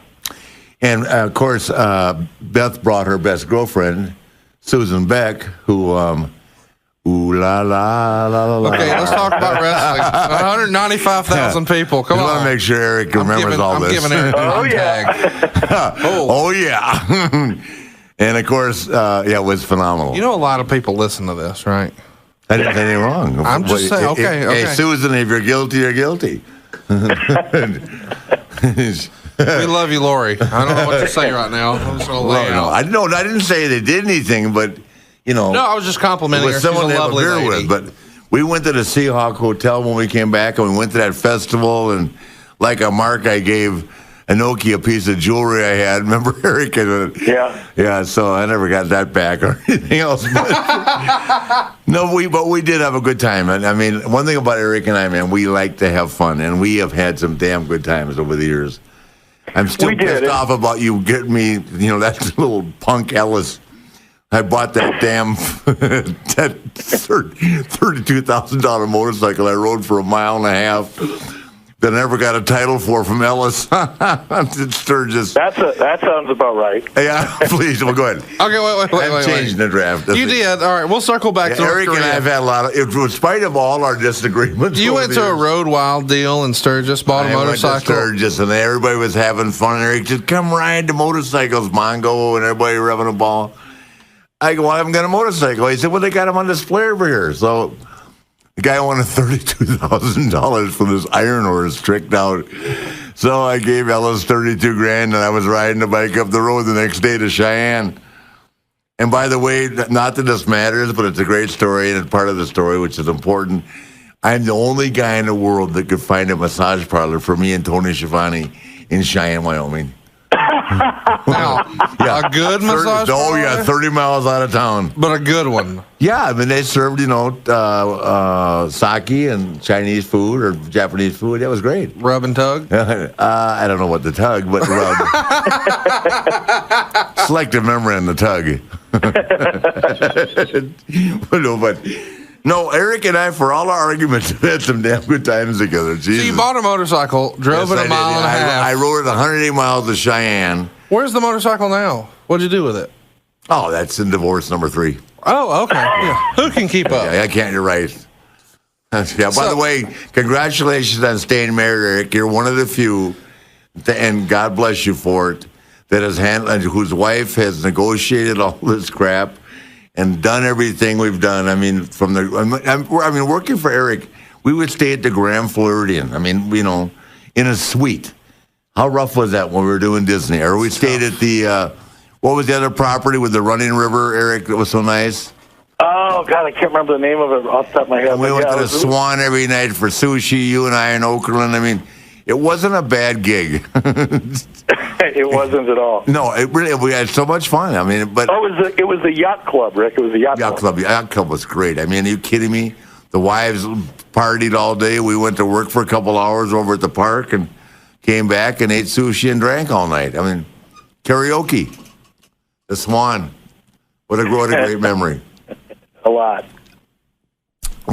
And of course, Beth brought her best girlfriend, Susan Beck, who, ooh la la la la. Okay, let's talk about wrestling. 195,000 people. Come on. I want to make sure Eric remembers all this. I'm giving Eric a tag. Oh yeah. And of course, it was phenomenal. You know, a lot of people listen to this, right? I didn't say anything wrong. I'm just saying. Okay. Hey, Susan, if you're guilty, you're guilty. We love you, Lori. I don't know what to say right now. I'm just going to lay out. I didn't say they did anything, but, No, I was just complimenting her. She's a lovely lady. But we went to the Seahawk Hotel when we came back, and we went to that festival, and like a mark, I gave Anoki a piece of jewelry I had. Remember, Eric? Yeah. Yeah, so I never got that back or anything else. But we did have a good time. And I mean, one thing about Eric and I, man, we like to have fun, and we have had some damn good times over the years. I'm still pissed off about you getting me, that little punk Ellis. I bought that damn that $32,000 motorcycle I rode for a mile and a half that I never got a title from Ellis. It's Sturgis. That sounds about right. Yeah, please. Well, go ahead. Okay, wait. I'm changing the draft. You did. All right, we'll circle back to Eric and I have had a lot of, in spite of all our disagreements. You went to a Road Wild deal in Sturgis, bought a motorcycle. Went to Sturgis, and everybody was having fun. And Eric just come ride the motorcycles, Mongo, and everybody were having a ball. I go, well, I haven't got a motorcycle. He said, well, they got them on display over here. So the guy wanted $32,000 for this iron horse tricked out. So I gave Ellis $32,000, and I was riding the bike up the road the next day to Cheyenne. And by the way, not that this matters, but it's a great story, and it's part of the story, which is important. I'm the only guy in the world that could find a massage parlor for me and Tony Schiavone in Cheyenne, Wyoming. Now, a good massage parlor? Oh, yeah, 30 miles out of town. But a good one. Yeah, I mean, they served, sake and Chinese food or Japanese food. That was great. Rub and tug? I don't know what the tug, but rub. Selective memory on the tug. No, Eric and I, for all our arguments, have had some damn good times together. Jesus. So you bought a motorcycle, drove it a mile and a half. I rode it 180 miles to Cheyenne. Where's the motorcycle now? What'd you do with it? Oh, that's in divorce number 3. Oh, okay. Yeah. Who can keep up? Yeah, I can't. You're right. Yeah. By the way, congratulations on staying married, Eric. You're one of the few, and God bless you for it, that has handled, whose wife has negotiated all this crap and done everything we've done. I mean, working for Eric, we would stay at the Grand Floridian. I mean, in a suite. How rough was that when we were doing Disney? Or we stayed at the, what was the other property with the running river, Eric, that was so nice? Oh, God, I can't remember the name of it off the top of my head. And we went to the Swan every night for sushi, you and I in Oakland. I mean, it wasn't a bad gig. It wasn't at all. No, we had so much fun. I mean, but it was the yacht club, Rick. It was the yacht club. The yacht club was great. I mean, are you kidding me? The wives partied all day. We went to work for a couple hours over at the park and came back and ate sushi and drank all night. I mean, karaoke, the Swan. What a great memory. A lot.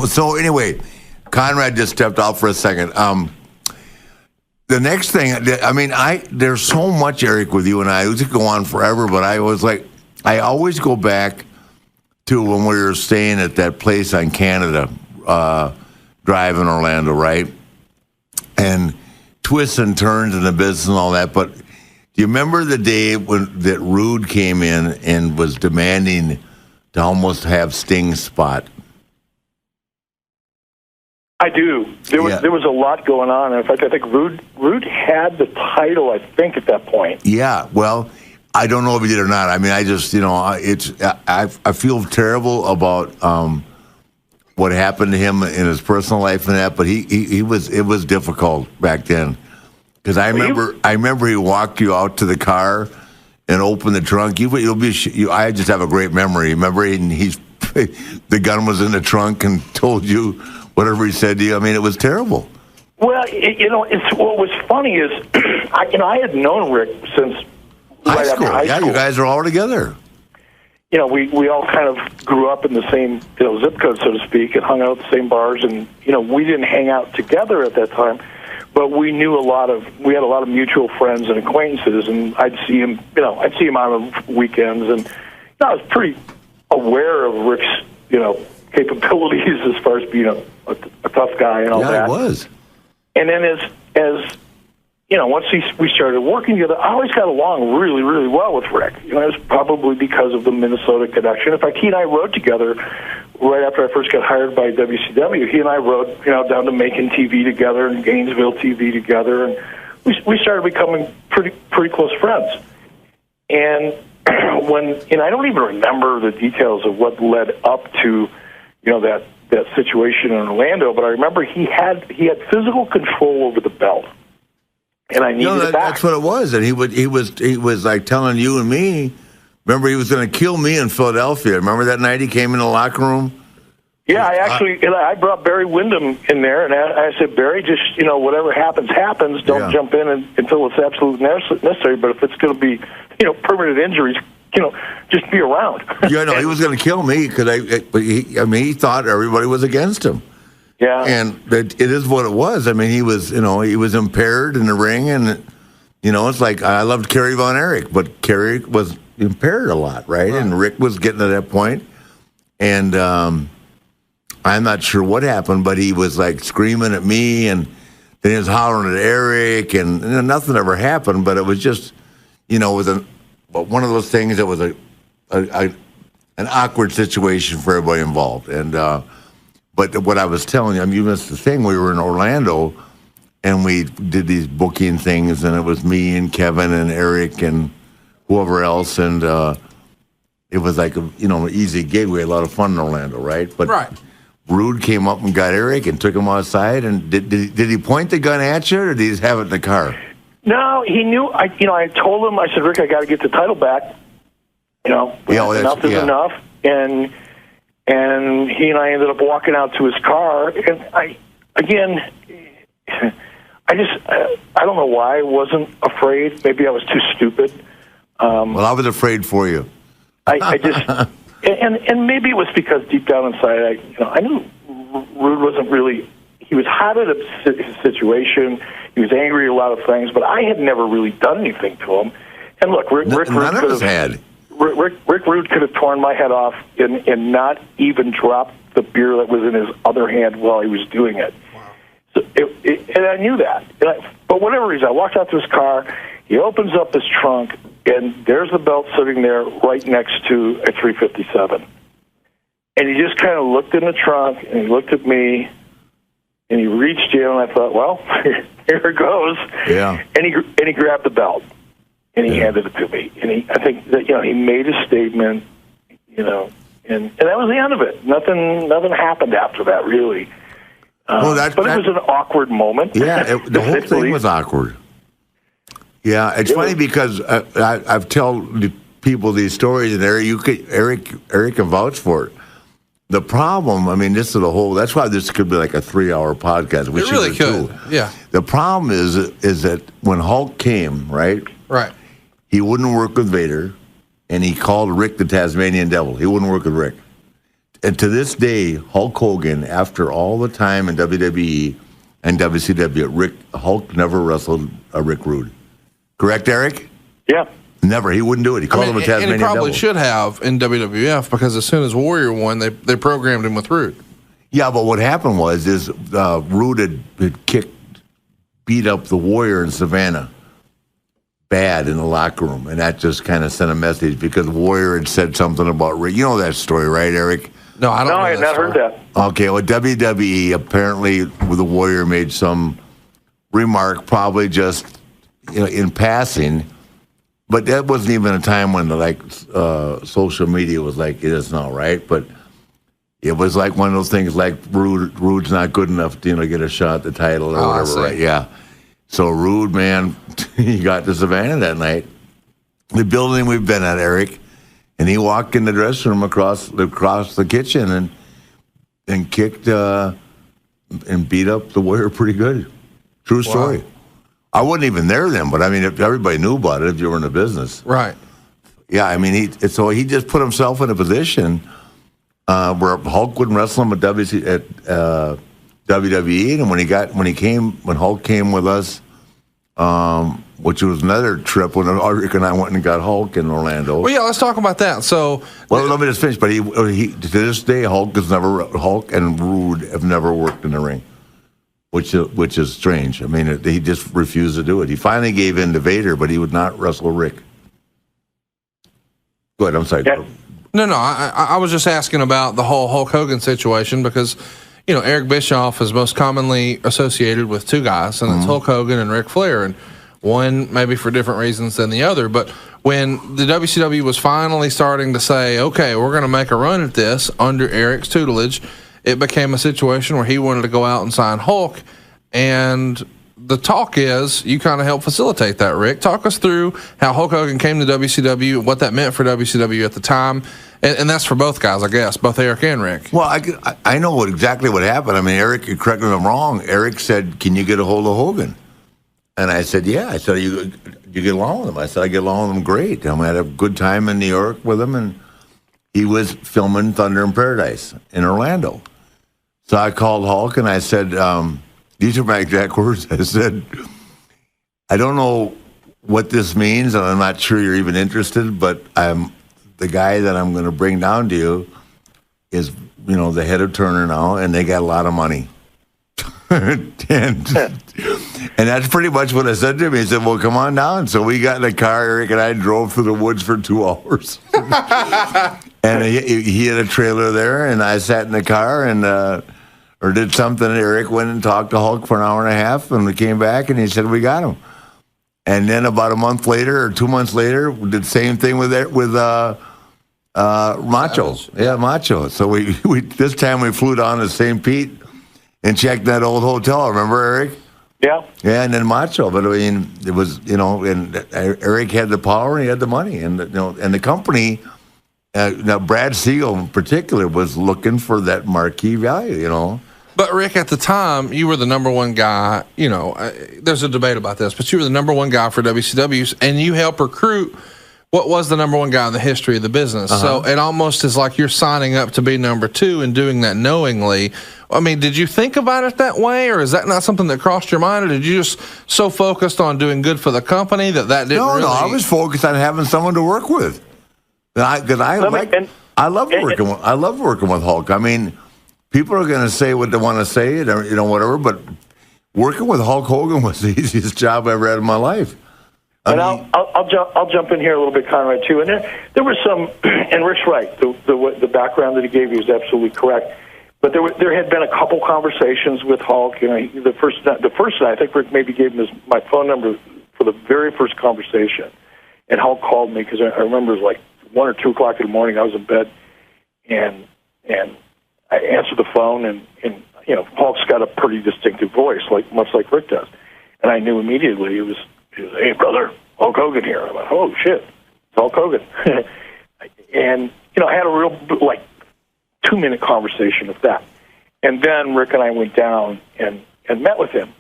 So anyway, Conrad just stepped out for a second. The next thing, I mean, there's so much, Eric, with you and I. We could go on forever, but I always go back to when we were staying at that place on Canada Drive in Orlando, right? And twists and turns in the business and all that. But do you remember the day that Rude came in and was demanding to almost have Sting's spot? I do. There was a lot going on. In fact, I think Rude had the title, I think, at that point. Yeah, well, I don't know if he did or not. I mean, I just, I feel terrible about what happened to him in his personal life and that, but it was difficult back then. Because I remember he walked you out to the car and opened the trunk. I just have a great memory. Remember, the gun was in the trunk and told you whatever he said to you. I mean, it was terrible. Well, what was funny is, I had known Rick since high school. Yeah, you guys are all together. We all kind of grew up in the same zip code, so to speak, and hung out at the same bars. And we didn't hang out together at that time, but we had a lot of mutual friends and acquaintances, and I'd see him on the weekends, and I was pretty aware of Rick's, capabilities as far as being a tough guy and all that. Yeah, he was. And then as once we started working together, I always got along really, really well with Rick. It was probably because of the Minnesota connection. In fact, he and I rode together right after I first got hired by WCW. He and I rode, down to Macon TV together and Gainesville TV together, and we started becoming pretty close friends. And I don't even remember the details of what led up to, that situation in Orlando, but I remember he had physical control over the belt. And I needed it back. That's what it was. And he was like telling you and me. Remember, he was going to kill me in Philadelphia. Remember that night he came in the locker room? Yeah, I brought Barry Windham in there, and I said, Barry, just whatever happens. Don't jump in until it's absolutely necessary. But if it's going to be permanent injuries, just be around. Yeah, no, he was going to kill me because he thought everybody was against him. Yeah, and it is what it was. I mean, he was impaired in the ring, and it's like I loved Kerry Von Erich, but Kerry was impaired a lot, right? And Rick was getting to that point, and I'm not sure what happened, but he was like screaming at me, and then he was hollering at Eric, and nothing ever happened. But it was just, it was one of those things that was an awkward situation for everybody involved, and. But what I was telling you, you missed the thing. We were in Orlando, and we did these booking things, and it was me and Kevin and Eric and whoever else, and it was like an easy gig. We had a lot of fun in Orlando, right? But Rude came up and got Eric and took him outside. And did he point the gun at you, or did he just have it in the car? No, he knew. I told him. I said, Rick, I got to get the title back. Enough is enough, And he and I ended up walking out to his car, and I don't know why I wasn't afraid. Maybe I was too stupid. Well, I was afraid for you. I just, and maybe it was because deep down inside, I knew Rude wasn't really. He was hot at his situation. He was angry at a lot of things, but I had never really done anything to him. And look, Rick none of us had. Rick Rude could have torn my head off and not even dropped the beer that was in his other hand while he was doing it. Wow. So and I knew that. But whatever reason, I walked out to his car. He opens up his trunk, and there's the belt sitting there right next to a 357. And he just kind of looked in the trunk, and he looked at me, and he reached in, and I thought, well, here it goes. Yeah. And he grabbed the belt. And he handed it to me, and I think that he made a statement, and that was the end of it. Nothing happened after that, really. But it was an awkward moment. Yeah, the whole thing was awkward. Yeah, it's funny because I've told people these stories, and Eric can vouch for it. The problem, this is the whole. That's why this could be like a 3-hour podcast. It really could. Yeah. The problem is that when Hulk came, right. He wouldn't work with Vader, and he called Rick the Tasmanian Devil. He wouldn't work with Rick. And to this day, Hulk Hogan, after all the time in WWE and WCW, Hulk never wrestled a Rick Rude. Correct, Eric? Yeah. Never. He wouldn't do it. He called him a Tasmanian Devil. And he probably should have in WWF, because as soon as Warrior won, they programmed him with Rude. Yeah, but what happened was Rude had beat up the Warrior in Savannah bad in the locker room, and that just kind of sent a message because Warrior had said something about Rick. You know that story, right, Eric? No, I don't know. I had not heard that. Okay, well, WWE apparently the Warrior made some remark, probably just in passing, but that wasn't even a time when social media was like it is now, right? But it was like one of those things like Rude's not good enough to get a shot at the title or whatever, right? Yeah. So Rude, man, he got to Savannah that night. The building we've been at, Eric, and he walked in the dressing room across the kitchen and kicked and beat up the Warrior pretty good. True story. Wow. I wasn't even there then, but if everybody knew about it, if you were in the business, right? Yeah, he just put himself in a position where Hulk wouldn't wrestle him at WWE, and when Hulk came with us, which was another trip when Rick and I went and got Hulk in Orlando. Well, yeah, let's talk about that. So, well, let me just finish. But he to this day, Hulk and Rude have never worked in the ring, which is strange. I mean, he just refused to do it. He finally gave in to Vader, but he would not wrestle Rick. Go ahead. I'm sorry. Yeah. No, I was just asking about the whole Hulk Hogan situation because, you know, Eric Bischoff is most commonly associated with two guys, and it's Hulk Hogan and Ric Flair, and one maybe for different reasons than the other. But when the WCW was finally starting to say, okay, we're going to make a run at this under Eric's tutelage, it became a situation where he wanted to go out and sign Hulk, and the talk is you kind of helped facilitate that, Rick. Talk us through how Hulk Hogan came to WCW, what that meant for WCW at the time, and that's for both guys, I guess, both Eric and Rick. Well, I know exactly what happened. I mean, Eric, correct me if I'm wrong, Eric said, can you get a hold of Hogan? And I said, yeah. I said, you get along with him? I said, I get along with him great. I had a good time in New York with him, and he was filming Thunder in Paradise in Orlando. So I called Hulk, and I said, these are my exact words. I said, I don't know what this means, and I'm not sure you're even interested, but the guy that I'm going to bring down to you is, you know, the head of Turner now, and they got a lot of money. and that's pretty much what I said to him. He said, well, come on down. So we got in a car, Eric and I drove through the woods for 2 hours. And he had a trailer there, and I sat in the car and or did something. And Eric went and talked to Hulk for an hour and a half, and we came back, and he said, we got him. And then about a month later or 2 months later, we did the same thing with Macho. Yeah, Macho. So we this time we flew down to St. Pete and checked that old hotel. Remember, Eric? Yeah. Yeah, and then Macho. But I mean, it was, you know, and Eric had the power and he had the money, and you know, and the company. Now Brad Siegel in particular was looking for that marquee value, you know. But Rick, at the time, you were the number one guy. You know, there's a debate about this, but you were the number one guy for WCW, and you helped recruit what was the number one guy in the history of the business. So it almost is like you're signing up to be number two and doing that knowingly. I mean, did you think about it that way, or is that not something that crossed your mind, or did you just so focused on doing good for the company that didn't really? No, I was focused on having someone to work with. I love working with Hulk. I mean, people are going to say what they want to say, you know, whatever. But working with Hulk Hogan was the easiest job I ever had in my life. I'll jump in here a little bit, Conrad, too. And there was some, and Rick's right. The background that he gave you is absolutely correct. But there had been a couple conversations with Hulk. You know, the first night, I think Rick maybe gave him my phone number for the very first conversation. And Hulk called me because I remember it was like 1 or 2 o'clock in the morning. I was in bed, and I answered the phone, and you know, Hulk's got a pretty distinctive voice, much like Rick does, and I knew immediately it was hey brother, Hulk Hogan here. I'm like, oh shit, it's Hulk Hogan, and you know, I had a real 2-minute conversation with that, and then Rick and I went down and met with him,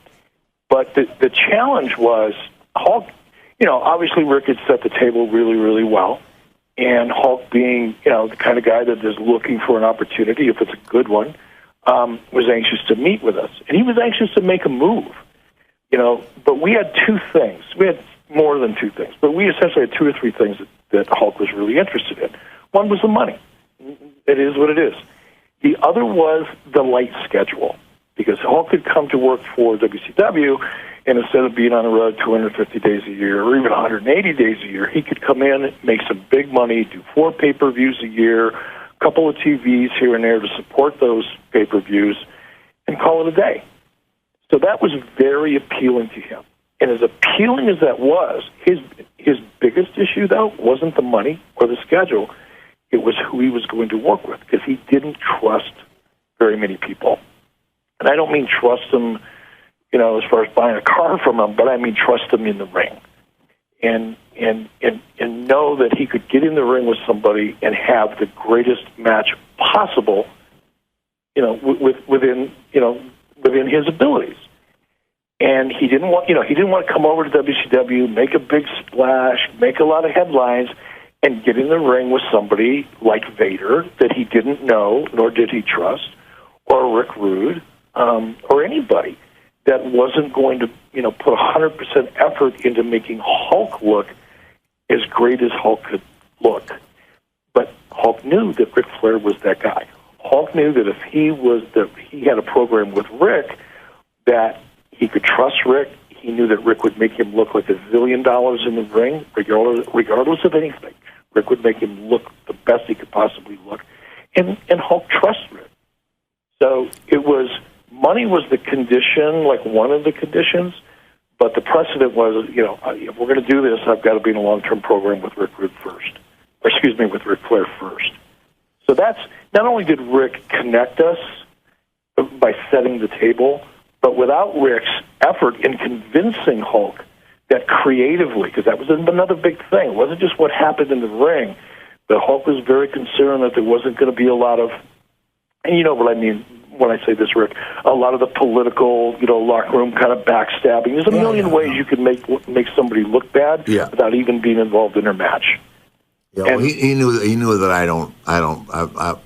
but the challenge was Hulk. You know, obviously Rick had set the table really, really well. And Hulk, being, you know, the kind of guy that is looking for an opportunity, if it's a good one, was anxious to meet with us. And he was anxious to make a move, you know. But we had 2 things. We had more than 2 things. But we essentially had 2 or 3 things that Hulk was really interested in. One was the money. It is what it is. The other was the light schedule. Because Hulk could come to work for WCW, and instead of being on the road 250 days a year or even 180 days a year, he could come in, make some big money, do 4 pay-per-views a year, a couple of TVs here and there to support those pay-per-views, and call it a day. So that was very appealing to him. And as appealing as that was, his biggest issue, though, wasn't the money or the schedule. It was who he was going to work with, because he didn't trust very many people. And I don't mean trust them, you know, as far as buying a car from him, but I mean trust him in the ring, and know that he could get in the ring with somebody and have the greatest match possible, you know, within his abilities. And he didn't want to come over to WCW, make a big splash, make a lot of headlines, and get in the ring with somebody like Vader that he didn't know nor did he trust, or Rick Rude, or anybody that wasn't going to, put 100% effort into making Hulk look as great as Hulk could look. But Hulk knew that Ric Flair was that guy. Hulk knew that if he had a program with Ric, that he could trust Ric. He knew that Ric would make him look like $1 zillion in the ring, regardless of anything. Ric would make him look the best he could possibly look. And Hulk trusts Ric. So it was, money was the condition, like one of the conditions, but the precedent was, if we're going to do this, I've got to be in a long-term program with Ric Flair first. So that's, not only did Ric connect us by setting the table, but without Ric's effort in convincing Hulk that creatively, because that was another big thing, it wasn't just what happened in the ring, but Hulk was very concerned that there wasn't going to be a lot of, and you know what I mean when I say this, Ric, a lot of the political, locker room kind of backstabbing. There's a million ways you can make somebody look bad without even being involved in their match. Yeah, well, he knew that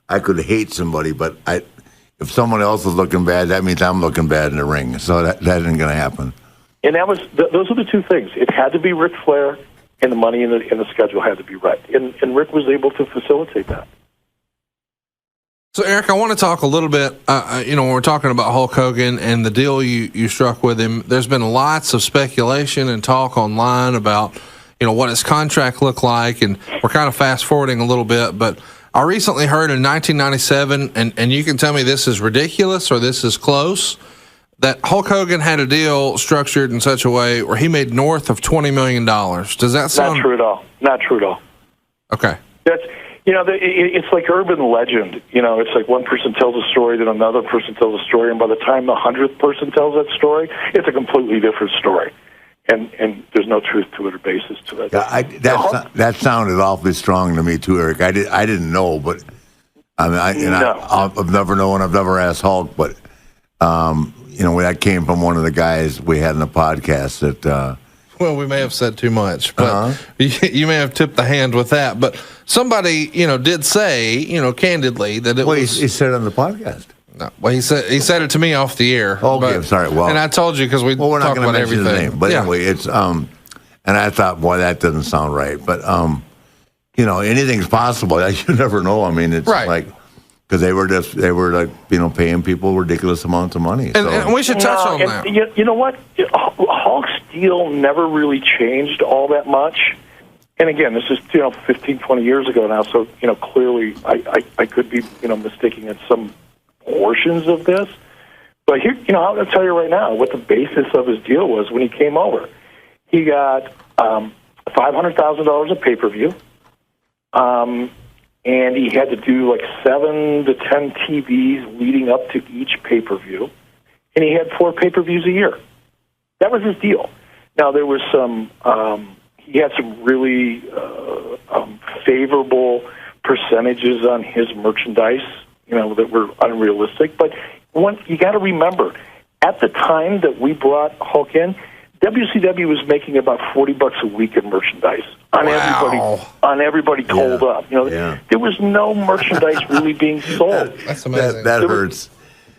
I could hate somebody, but if someone else is looking bad, that means I'm looking bad in the ring. So that isn't going to happen. And that was those are the two things. It had to be Ric Flair, and the money in the schedule had to be right. And Ric was able to facilitate that. So, Eric, I want to talk a little bit, when we're talking about Hulk Hogan and the deal you struck with him, there's been lots of speculation and talk online about, what his contract looked like, and we're kind of fast-forwarding a little bit, but I recently heard in 1997, and you can tell me this is ridiculous or this is close, that Hulk Hogan had a deal structured in such a way where he made north of $20 million. Does that sound... Not true at all. Not true at all. Okay. That's... it's like urban legend. It's like one person tells a story, then another person tells a story, and by the time the 100th person tells that story, it's a completely different story. And there's no truth to it or basis to it. Yeah, that sounded awfully strong to me too, Eric. I didn't know, but I've never known. I've never asked Hulk, but that came from one of the guys we had in the podcast that. Well, we may have said too much, but you may have tipped the hand with that. But somebody, did say, candidly that it was. He said it on the podcast. No, well, he said it to me off the air. Okay, I'm sorry. Well, and I told you because we're not talk about everything. His name, but anyway, it's and I thought, boy, that doesn't sound right. But anything's possible. You never know. I mean, it's like. Because they were paying people ridiculous amounts of money. And we should touch on that. You know what? Hulk's deal never really changed all that much. And again, this is 15, 20 years ago now. So clearly, I could be mistaking in some portions of this. But here, I'll tell you right now what the basis of his deal was when he came over. He got $500,000 of pay-per-view. And he had to do like 7 to 10 TVs leading up to each pay-per-view. And he had 4 pay-per-views a year. That was his deal. Now, there was he had some really favorable percentages on his merchandise, that were unrealistic. But you got to remember, at the time that we brought Hulk in, WCW was making about $40 a week in merchandise on everybody told up. There was no merchandise really being sold. That's amazing. That hurts.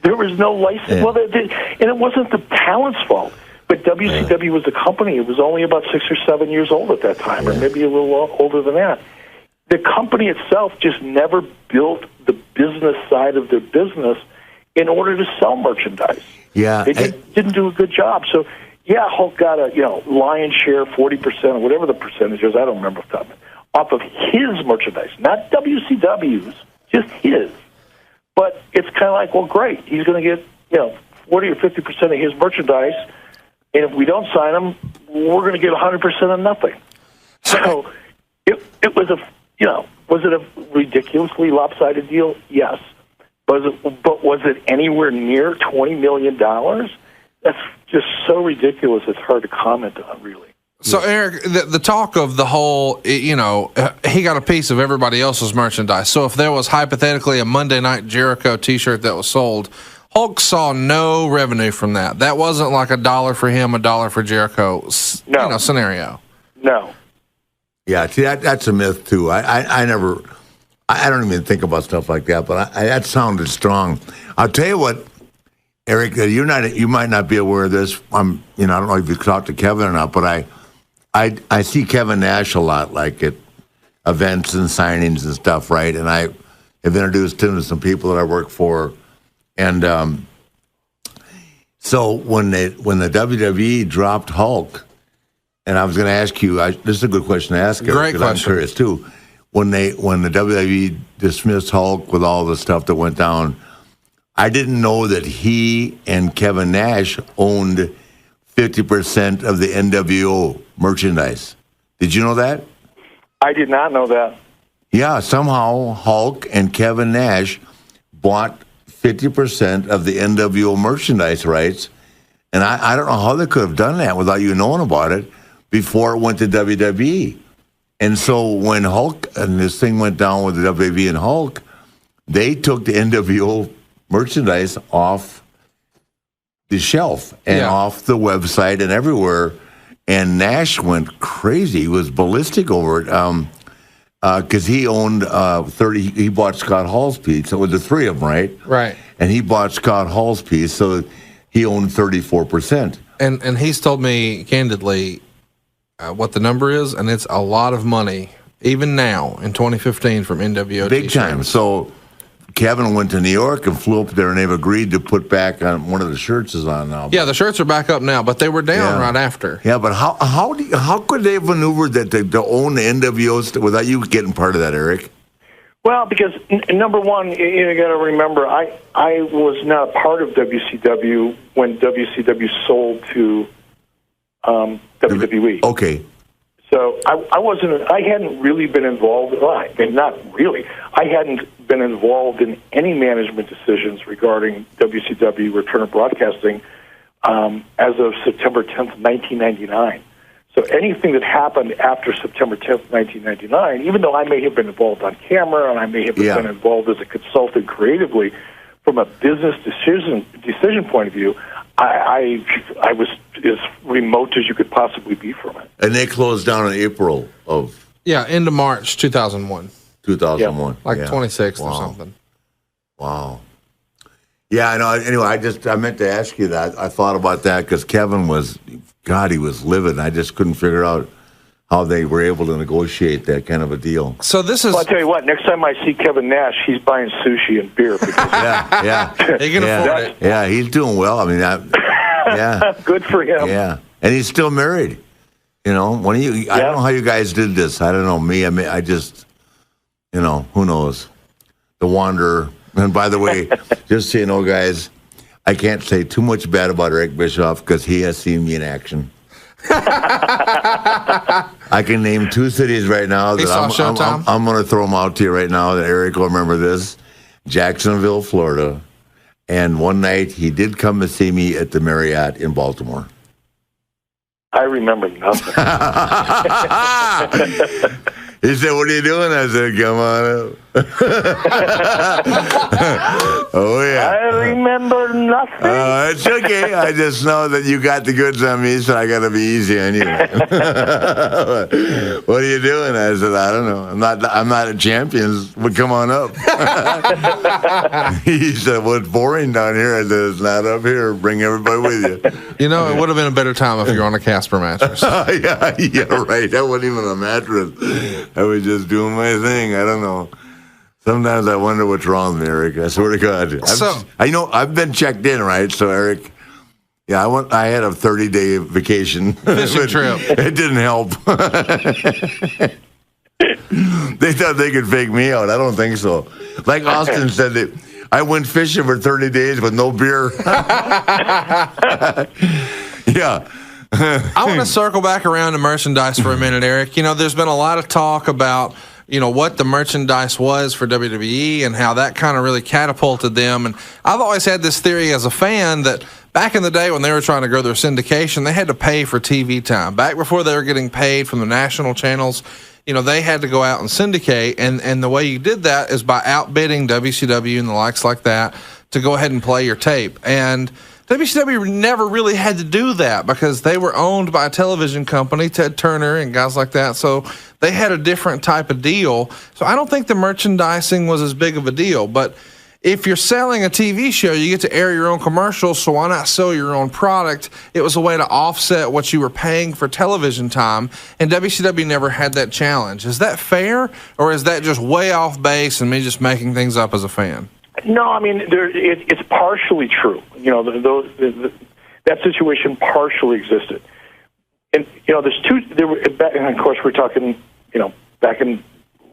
There was no license. Yeah. Well, and it wasn't the talent's fault. But WCW was a company. It was only about 6 or 7 years old at that time, or maybe a little older than that. The company itself just never built the business side of their business in order to sell merchandise. Yeah, they didn't do a good job. So. Yeah, Hulk got a lion's share, 40% or whatever the percentage is. I don't remember off of his merchandise, not WCW's, just his. But it's kind of like, well, great, he's going to get 40 or 50% of his merchandise, and if we don't sign him, we're going to get 100% of nothing. So it was was it a ridiculously lopsided deal? Yes. But was it anywhere near $20 million? That's just so ridiculous, it's hard to comment on, really. So, Eric, the talk of the whole, he got a piece of everybody else's merchandise. So if there was hypothetically a Monday Night Jericho T-shirt that was sold, Hulk saw no revenue from that. That wasn't like $1 for him, $1 for Jericho scenario. No. Yeah, see, that's a myth, too. I don't even think about stuff like that, but that sounded strong. I'll tell you what. Eric, you might not be aware of this. I don't know if you talked to Kevin or not, but I see Kevin Nash a lot, like at events and signings and stuff, right? And I have introduced him to some people that I work for, and so when the WWE dropped Hulk, and I was going to ask you, this is a good question to ask. Great question. I'm curious too. When the WWE dismissed Hulk with all the stuff that went down, I didn't know that he and Kevin Nash owned 50% of the NWO merchandise. Did you know that? I did not know that. Yeah, somehow Hulk and Kevin Nash bought 50% of the NWO merchandise rights, and I don't know how they could have done that without you knowing about it before it went to WWE. And so when Hulk and this thing went down with the WWE and Hulk, they took the NWO merchandise off the shelf and off the website and everywhere. And Nash went crazy. He was ballistic over it because he owned 30. He bought Scott Hall's piece. So it was the three of them, right? Right. And he bought Scott Hall's piece, so he owned 34%. And he's told me candidly what the number is, and it's a lot of money, even now in 2015 from NWO. Big time. So Kevin went to New York and flew up there, and they've agreed to put back on one of the shirts is on now. Yeah, the shirts are back up now, but they were down right after. Yeah, but how could they have maneuvered that to own the NWO without you getting part of that, Eric? Well, because number one, you got to remember, I was not a part of WCW when WCW sold to WWE. Okay. So I hadn't really been involved. Well, not really. I hadn't been involved in any management decisions regarding WCW Return of Broadcasting as of September 10th, 1999. So anything that happened after September 10th, 1999, even though I may have been involved on camera and I may have been involved as a consultant creatively, from a business decision point of view, I was as remote as you could possibly be from it. And they closed down in April of... Yeah, end of March 2001. 2001. Yeah, like 26th or something. Wow. Yeah, I know. Anyway, I meant to ask you that. I thought about that because Kevin was... God, he was livid. I just couldn't figure out how they were able to negotiate that kind of a deal. So this is... Well, I'll tell you what, next time I see Kevin Nash, he's buying sushi and beer. Yeah. He can afford it. Yeah, he's doing well. I mean, good for him. Yeah, and he's still married. You know, I don't know how you guys did this. I don't know. I just, who knows? The Wanderer. And by the way, just so you know, guys, I can't say too much bad about Eric Bischoff because he has seen me in action. I can name 2 cities right now that I'm going to throw them out to you right now that Eric will remember this. Jacksonville, Florida. And one night he did come to see me at the Marriott in Baltimore. I remember nothing. He said, "What are you doing?" I said, "Come on up." Oh, yeah. I remember nothing. It's okay. I just know that you got the goods on me, so I got to be easy on you. What are you doing? I said, "I don't know. I'm not at Champions, but come on up." He said, "Well, it's boring down here." I said, "It's not up here. Bring everybody with you." It would have been a better time if you were on a Casper mattress. Yeah, right. That wasn't even a mattress. I was just doing my thing. I don't know. Sometimes I wonder what's wrong with me, Eric. I swear to God. I've been checked in, right? So, Eric, I had a 30-day vacation. Fishing trip. It didn't help. They thought they could fake me out. I don't think so. Like Austin said, I went fishing for 30 days with no beer. Yeah. I want to circle back around to merchandise for a minute, Eric. There's been a lot of talk about, what the merchandise was for WWE and how that kind of really catapulted them. And I've always had this theory as a fan that back in the day when they were trying to grow their syndication, they had to pay for TV time. Back before they were getting paid from the national channels, they had to go out and syndicate. And the way you did that is by outbidding WCW and the likes like that to go ahead and play your tape. And WCW never really had to do that because they were owned by a television company, Ted Turner and guys like that. So they had a different type of deal. So I don't think the merchandising was as big of a deal. But if you're selling a TV show, you get to air your own commercials, so why not sell your own product? It was a way to offset what you were paying for television time, and WCW never had that challenge. Is that fair, or is that just way off base and me just making things up as a fan? No, I mean, it's partially true. You know, that situation partially existed. And, you know, and of course, we're talking, you know, back in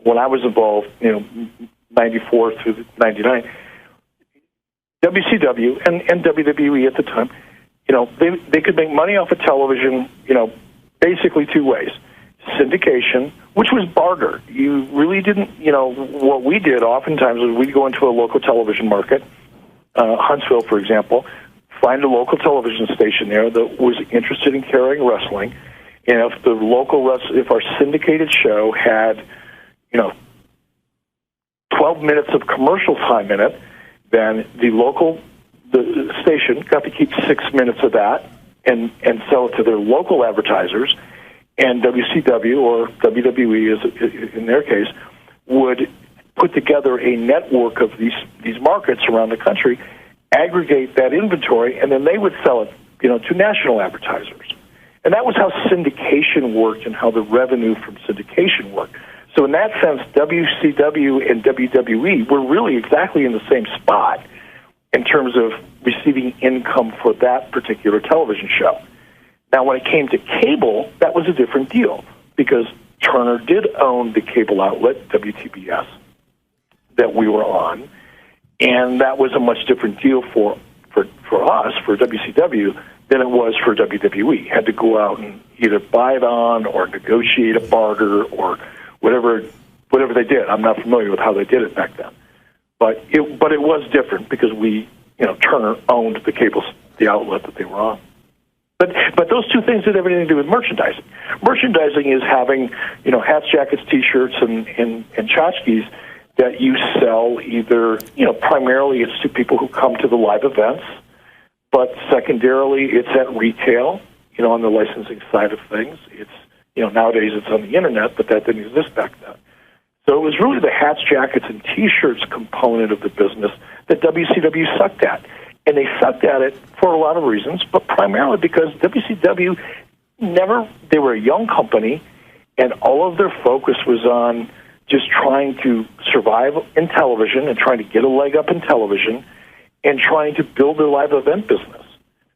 when I was involved, you know, 94 through 99, WCW and WWE at the time, you know, they could make money off of television, you know, basically two ways. Syndication, which was barter. You really didn't, you know, what we did oftentimes was we'd go into a local television market, Huntsville, for example, find a local television station there that was interested in carrying wrestling, and if our syndicated show had, you know, 12 minutes of commercial time in it, then the station got to keep 6 minutes of that and sell it to their local advertisers, and WCW or WWE, as in their case, would put together a network of these markets around the country, aggregate that inventory, and then they would sell it, you know, to national advertisers. And that was how syndication worked and how the revenue from syndication worked. So in that sense, WCW and WWE were really exactly in the same spot in terms of receiving income for that particular television show. Now, when it came to cable, that was a different deal because Turner did own the cable outlet, WTBS, that we were on, and that was a much different deal for us, for WCW, than it was for WWE. Had to go out and either buy it on or negotiate a barter or whatever they did. I'm not familiar with how they did it back then, but it was different because Turner owned the outlet that they were on. But those two things did everything to do with merchandising. Merchandising is having, you know, hats, jackets, T-shirts, and tchotchkes that you sell either, you know, primarily it's to people who come to the live events, but secondarily it's at retail, you know, on the licensing side of things. It's, you know, nowadays it's on the internet, but that didn't exist back then. So it was really the hats, jackets, and T-shirts component of the business that WCW sucked at. And they sucked at it for a lot of reasons, but primarily because WCW they were a young company, and all of their focus was on just trying to survive in television and trying to get a leg up in television and trying to build their live event business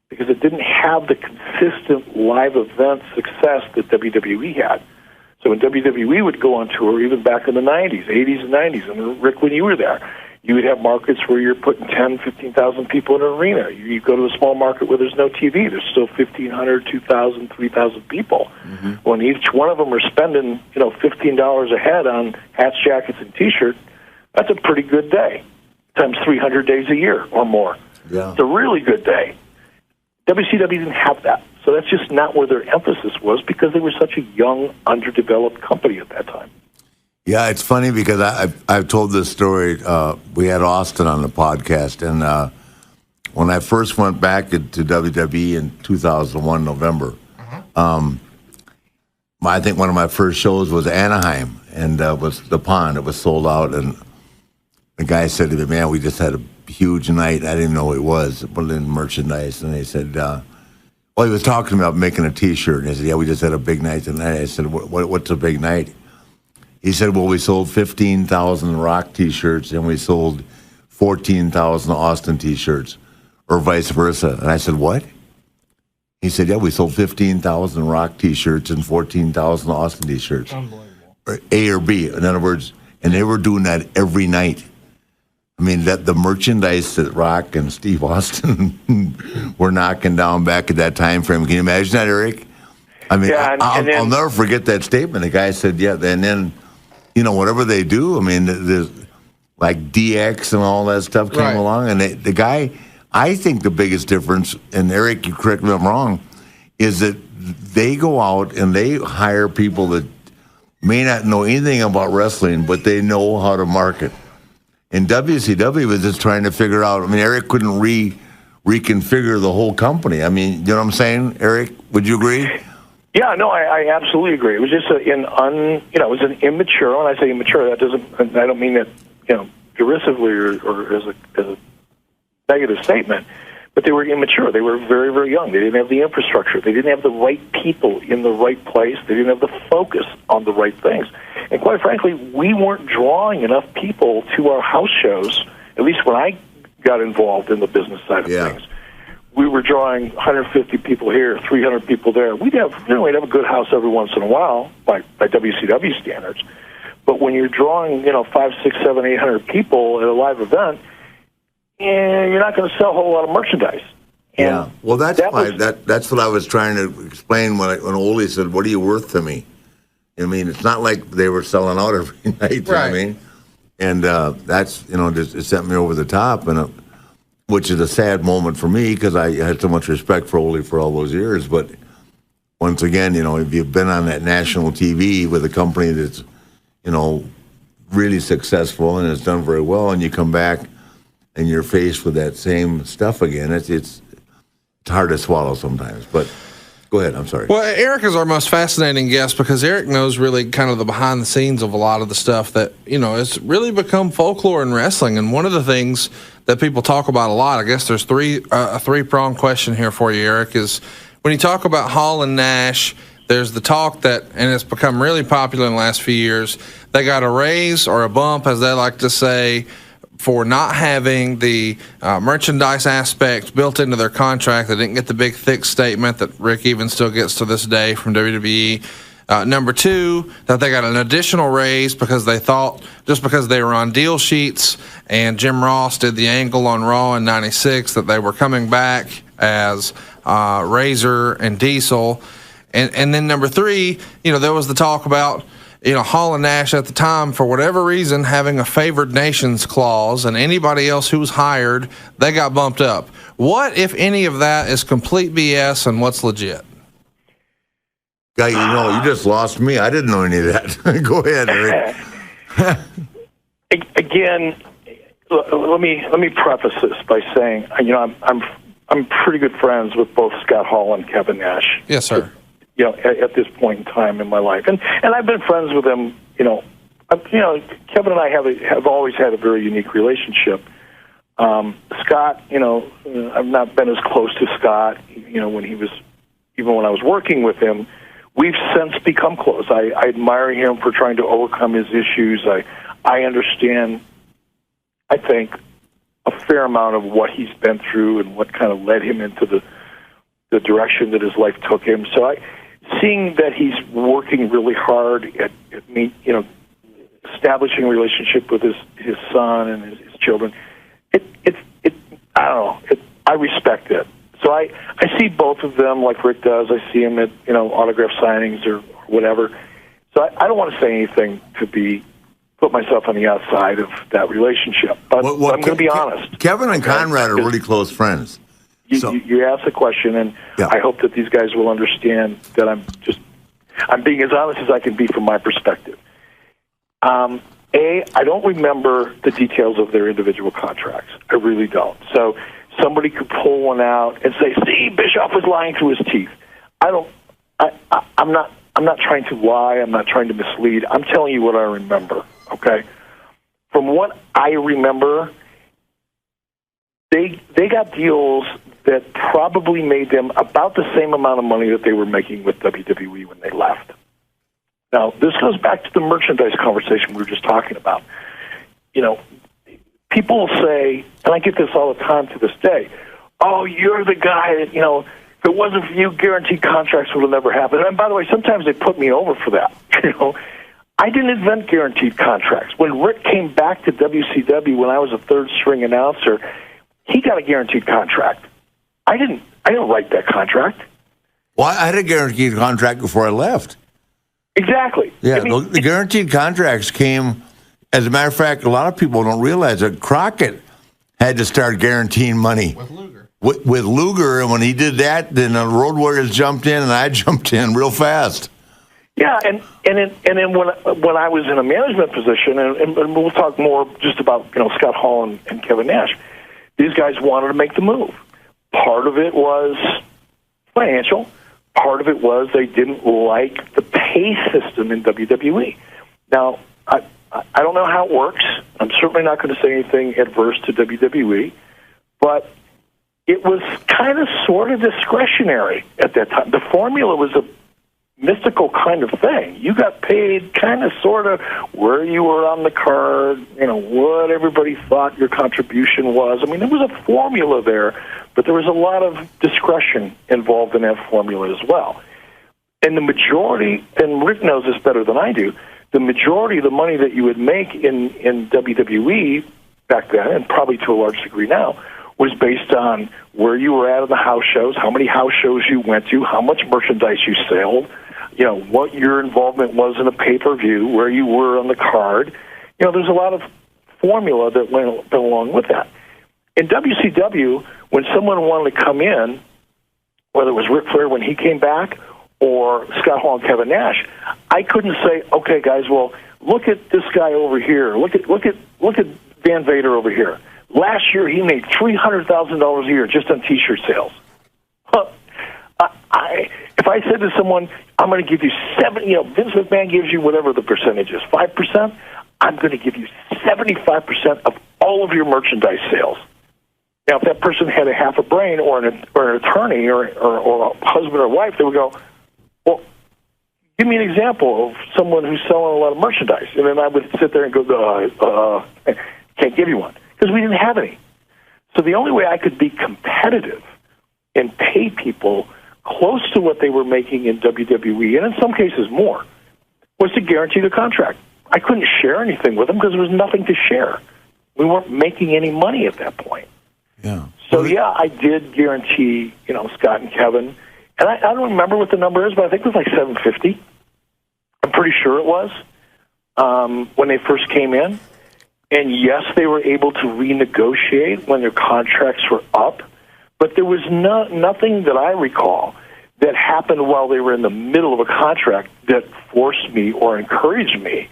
because it didn't have the consistent live event success that WWE had. So when WWE would go on tour, even back in the 90s, 80s and 90s, and Rick, when you were there, you would have markets where you're putting 10, 15,000 people in an arena. You go to a small market where there's no TV. There's still 1,500, 2,000, 3,000 people. Mm-hmm. When each one of them are spending, you know, $15 a head on hats, jackets, and T-shirts, that's a pretty good day, times 300 days a year or more. Yeah. It's a really good day. WCW didn't have that. So that's just not where their emphasis was because they were such a young, underdeveloped company at that time. Yeah, it's funny because I've told this story. We had Austin on the podcast, and when I first went back to WWE in 2001, November, I think one of my first shows was Anaheim, and was the Pond. It was sold out, and the guy said to me, "Man, we just had a huge night." I didn't know who it was, but in merchandise, and they said, well, he was talking about making a T-shirt, and he said, "Yeah, we just had a big night tonight." I said, "What's a big night?" He said, "Well, we sold 15,000 Rock T-shirts and we sold 14,000 Austin T-shirts, or vice versa." And I said, "What?" He said, "Yeah, we sold 15,000 Rock T-shirts and 14,000 Austin T-shirts." Unbelievable. Or A or B, in other words, and they were doing that every night. I mean, that the merchandise that Rock and Steve Austin were knocking down back at that time frame. Can you imagine that, Eric? I mean, yeah, I'll never forget that statement. The guy said, "Yeah," and then, you know, whatever they do, I mean, there's like DX and all that stuff came along. And the guy, I think the biggest difference, and Eric, you correct me if I'm wrong, is that they go out and they hire people that may not know anything about wrestling, but they know how to market. And WCW was just trying to figure out, I mean, Eric couldn't reconfigure the whole company. I mean, you know what I'm saying, Eric? Would you agree? Yeah, no, I absolutely agree. It was just it was an immature. When I say immature, I don't mean that, you know, derisively or as a negative statement, but they were immature. They were very, very young. They didn't have the infrastructure. They didn't have the right people in the right place. They didn't have the focus on the right things. And quite frankly, we weren't drawing enough people to our house shows, at least when I got involved in the business side of things. We were drawing 150 people here, 300 people there. We'd have a good house every once in a while by WCW standards. But when you're drawing, 5, 6, 7, 800 people at a live event, and you're not going to sell a whole lot of merchandise. And well, that's what I was trying to explain when Ole said, "What are you worth to me?" I mean, it's not like they were selling out every night. You know what I mean? And that's it sent me over the top, and which is a sad moment for me because I had so much respect for Ole for all those years. But once again, if you've been on that national TV with a company that's really successful and has done very well, and you come back and you're faced with that same stuff again, it's hard to swallow sometimes. But go ahead, I'm sorry. Well, Eric is our most fascinating guest because Eric knows really kind of the behind the scenes of a lot of the stuff that, has really become folklore in wrestling. And one of the things that people talk about a lot, I guess there's a three-pronged question here for you, Eric, is when you talk about Hall and Nash, there's the talk that, and it's become really popular in the last few years, they got a raise or a bump, as they like to say, for not having the merchandise aspect built into their contract. They didn't get the big, thick statement that Rick even still gets to this day from WWE. Number two, that they got an additional raise because they thought, just because they were on deal sheets and Jim Ross did the angle on Raw in '96, that they were coming back as Razor and Diesel. And then number three, there was the talk about, Hall and Nash at the time, for whatever reason, having a favored nations clause, and anybody else who was hired, they got bumped up. What, if any of that, is complete BS and what's legit? Guy, you just lost me. I didn't know any of that. Go ahead, Eric. Again, let me preface this by saying, I'm pretty good friends with both Scott Hall and Kevin Nash. Yes, sir. At this point in time in my life, and I've been friends with them. Kevin and I have always had a very unique relationship. Scott, I've not been as close to Scott. When he was, even when I was working with him, we've since become close. I admire him for trying to overcome his issues. I understand, I think, a fair amount of what he's been through and what kind of led him into the direction that his life took him. So seeing that he's working really hard at establishing a relationship with his son and his children, I don't know. I respect it. So I see both of them like Rick does. I see him at autograph signings or whatever. So I don't want to say anything to put myself on the outside of that relationship. But I'm going to be honest. Kevin and Conrad are really close friends. You asked the question, and I hope that these guys will understand that I'm being as honest as I can be from my perspective. I don't remember the details of their individual contracts. I really don't. So somebody could pull one out and say, "See, Bischoff was lying through his teeth." I'm not trying to lie. I'm not trying to mislead. I'm telling you what I remember. Okay, from what I remember, they got deals that probably made them about the same amount of money that they were making with WWE when they left. Now, this goes back to the merchandise conversation we were just talking about. People will say, and I get this all the time to this day, "Oh, you're the guy that, if it wasn't for you, guaranteed contracts would have never happened." And by the way, sometimes they put me over for that. I didn't invent guaranteed contracts. When Rick came back to WCW when I was a third-string announcer, he got a guaranteed contract. I didn't write that contract. Well, I had a guaranteed contract before I left. Exactly. Yeah, the guaranteed contracts came, as a matter of fact, a lot of people don't realize that Crockett had to start guaranteeing money. With Luger. With Luger, and when he did that, then the Road Warriors jumped in, and I jumped in real fast. Yeah, and then when I was in a management position, and we'll talk more just about Scott Hall and Kevin Nash, these guys wanted to make the move. Part of it was financial. Part of it was they didn't like the pay system in WWE. Now, I don't know how it works. I'm certainly not going to say anything adverse to WWE, but it was kind of sort of discretionary at that time. The formula was a mystical kind of thing. You got paid kind of sort of where you were on the card, what everybody thought your contribution was. I mean, there was a formula there, but there was a lot of discretion involved in that formula as well. And the majority, and Rick knows this better than I do, the majority of the money that you would make in WWE back then, and probably to a large degree now, was based on where you were at in the house shows, how many house shows you went to, how much merchandise you sold, what your involvement was in a pay-per-view, where you were on the card. There's a lot of formula that went along with that. In WCW, when someone wanted to come in, whether it was Ric Flair when he came back or Scott Hall and Kevin Nash, I couldn't say, okay, guys, well, look at this guy over here. Look at Van Vader over here. Last year, he made $300,000 a year just on T-shirt sales. If I said to someone, I'm going to give you Vince McMahon gives you whatever the percentage is, 5%, I'm going to give you 75% of all of your merchandise sales. Now, if that person had a half a brain or an attorney or a husband or wife, they would go, well, give me an example of someone who's selling a lot of merchandise. And then I would sit there and go, can't give you one, because we didn't have any. So the only way I could be competitive and pay people close to what they were making in WWE, and in some cases more, was to guarantee the contract. I couldn't share anything with them because there was nothing to share. We weren't making any money at that point. Yeah. So, I did guarantee, Scott and Kevin. And I don't remember what the number is, but I think it was like $750. I'm pretty sure it was when they first came in. And, yes, they were able to renegotiate when their contracts were up. But there was nothing that I recall that happened while they were in the middle of a contract that forced me or encouraged me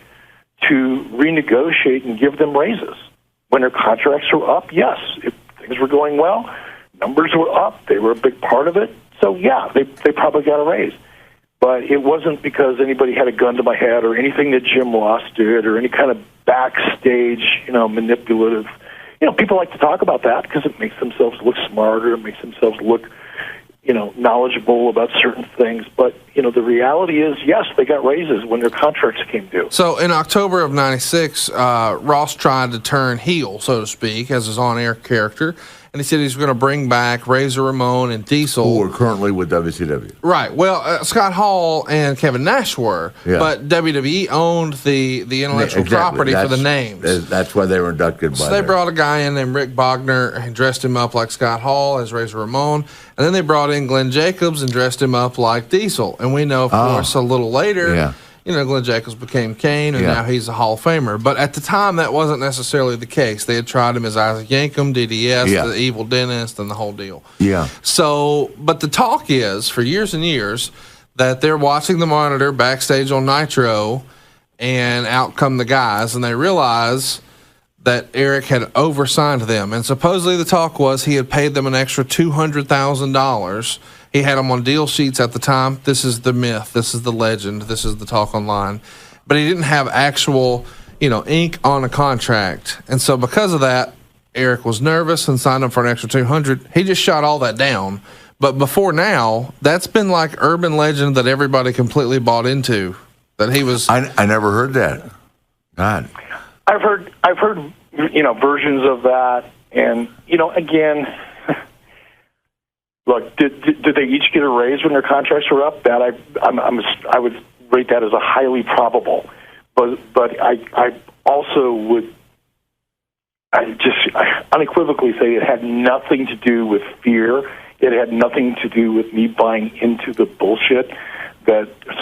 to renegotiate and give them raises. When their contracts were up, yes, if things were going well, numbers were up, they were a big part of it. So, they probably got a raise. But it wasn't because anybody had a gun to my head or anything that Jim Ross did or any kind of backstage, manipulative. People like to talk about that because it makes themselves look smarter, it makes themselves look, knowledgeable about certain things. But, the reality is, yes, they got raises when their contracts came due. So in October of 96, Ross tried to turn heel, so to speak, as his on-air character. And he said he's going to bring back Razor Ramon and Diesel. Who are currently with WCW. Right. Well, Scott Hall and Kevin Nash were. Yeah. But WWE owned the intellectual property for the names. That's why they were inducted. So they brought a guy in named Rick Bogner and dressed him up like Scott Hall as Razor Ramon. And then they brought in Glenn Jacobs and dressed him up like Diesel. And we know, of course, a little later, Glenn Jacobs became Kane, and now he's a Hall of Famer. But at the time, that wasn't necessarily the case. They had tried him as Isaac Yankem, DDS, the evil dentist, and the whole deal. Yeah. So, but the talk is, for years and years, that they're watching the monitor backstage on Nitro, and out come the guys, and they realize that Eric had oversigned them. And supposedly the talk was he had paid them an extra $200,000. He had them on deal sheets at the time. This is the myth. This is the legend. This is the talk online. But he didn't have actual, ink on a contract. And so because of that, Eric was nervous and signed him for an extra $200,000. He just shot all that down. But before now, that's been like urban legend that everybody completely bought into. That he was. I never heard that. God. I've heard versions of that, and again. Look, did they each get a raise when their contracts were up? That I would rate that as a highly probable, but I also would unequivocally say it had nothing to do with fear. It had nothing to do with me buying into the bullshit.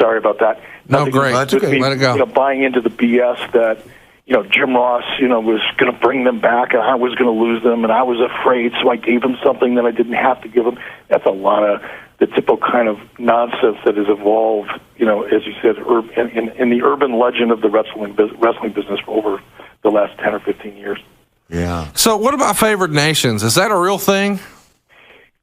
Sorry about that. No, great. That's okay. Let it go. Buying into the BS that. Jim Ross, was going to bring them back, and I was going to lose them, and I was afraid, so I gave them something that I didn't have to give them. That's a lot of the typical kind of nonsense that has evolved, as you said, in the urban legend of the wrestling business for over the last 10 or 15 years. Yeah. So what about favored nations? Is that a real thing?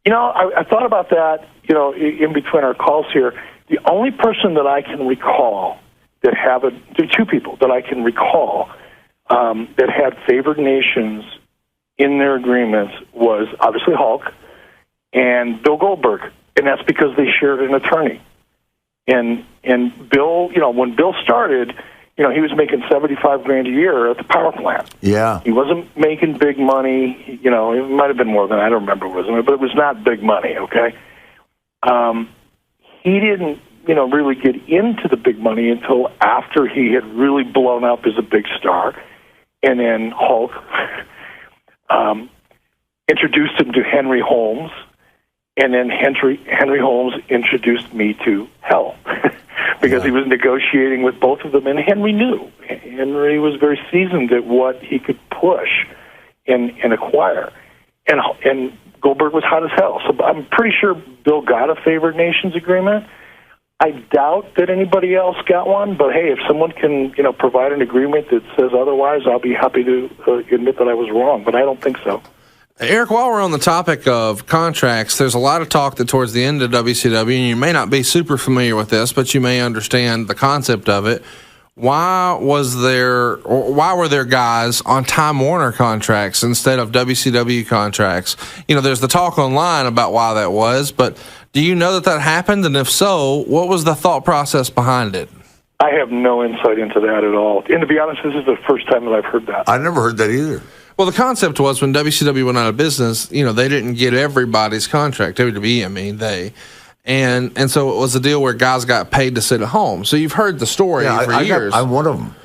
I thought about that, in between our calls here. The only person that I can recall that have there are two people that I can recall that had favored nations in their agreements was obviously Hulk and Bill Goldberg, and that's because they shared an attorney. And Bill, when Bill started, he was making $75,000 a year at the power plant. Yeah, he wasn't making big money. It might have been more than I don't remember, but it was not big money. Okay, he didn't, really get into the big money until after he had really blown up as a big star, and then Hulk introduced him to Henry Holmes. And then Henry Holmes introduced me to hell because he was negotiating with both of them. And Henry knew. Henry was very seasoned at what he could push and acquire. And Goldberg was hot as hell. So I'm pretty sure Bill got a favored nations agreement. I doubt that anybody else got one. But, hey, if someone can provide an agreement that says otherwise, I'll be happy to admit that I was wrong. But I don't think so. Eric, while we're on the topic of contracts, there's a lot of talk that towards the end of WCW, and you may not be super familiar with this, but you may understand the concept of it. Why were there guys on Time Warner contracts instead of WCW contracts? There's the talk online about why that was, but do you know that happened? And if so, what was the thought process behind it? I have no insight into that at all. And to be honest, this is the first time that I've heard that. I never heard that either. Well, the concept was when WCW went out of business, they didn't get everybody's contract. WWE, they. And so it was a deal where guys got paid to sit at home. So you've heard the story for years. I'm one of them.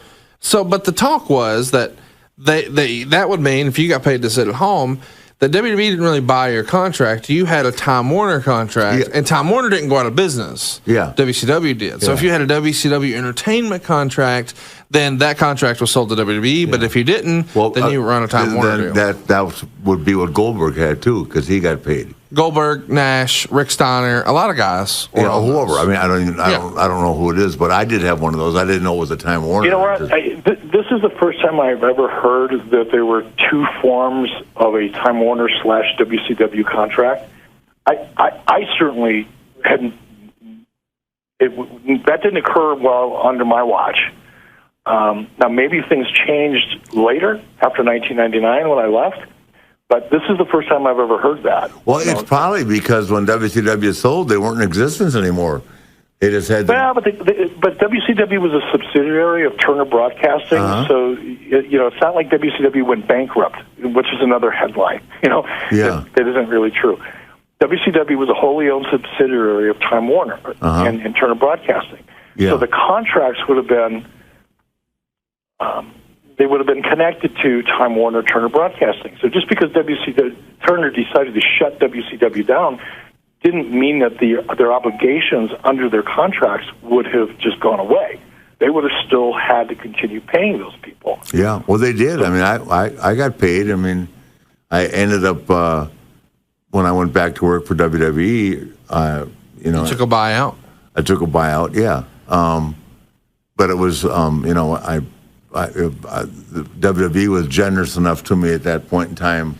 So, but the talk was that that would mean if you got paid to sit at home, that WWE didn't really buy your contract. You had a Time Warner contract, and Time Warner didn't go out of business. Yeah. WCW did. So if you had a WCW entertainment contract, then that contract was sold to WWE. But if you didn't, then you were on a Time Warner deal. That would be what Goldberg had, too, because he got paid. Goldberg, Nash, Rick Steiner, a lot of guys. Whoever. I mean, I don't know who it is, but I did have one of those. I didn't know it was a Time Warner. You know what? This is the first time I've ever heard that there were two forms of a Time Warner / WCW contract. I certainly hadn't. That didn't occur well under my watch. Now maybe things changed later after 1999 when I left. But this is the first time I've ever heard that. Well, it's probably because when WCW sold, they weren't in existence anymore. They just had. Well, but WCW was a subsidiary of Turner Broadcasting, so it's not like WCW went bankrupt, which is another headline. That isn't really true. WCW was a wholly owned subsidiary of Time Warner and Turner Broadcasting. Yeah. So the contracts would have been. They would have been connected to Time Warner Turner Broadcasting. So just because Turner decided to shut WCW down didn't mean that their obligations under their contracts would have just gone away. They would have still had to continue paying those people. Yeah, well, they did. I mean, I got paid. I mean, I ended up, when I went back to work for WWE, You took a buyout? I took a buyout, yeah. But it was, the WWE was generous enough to me at that point in time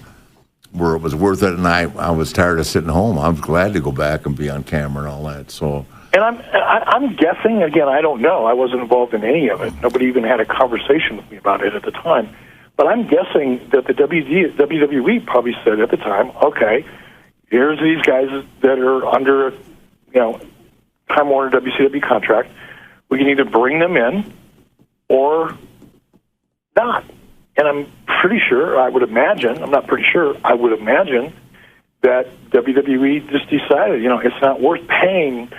where it was worth it, and I was tired of sitting home. I was glad to go back and be on camera and all that. So, and I'm guessing, again, I don't know. I wasn't involved in any of it. Nobody even had a conversation with me about it at the time. But I'm guessing that the WWE probably said at the time, okay, here's these guys that are under, Time Warner WCW contract. We can either bring them in or not. And I'm pretty sure, I would imagine that WWE just decided, it's not worth paying,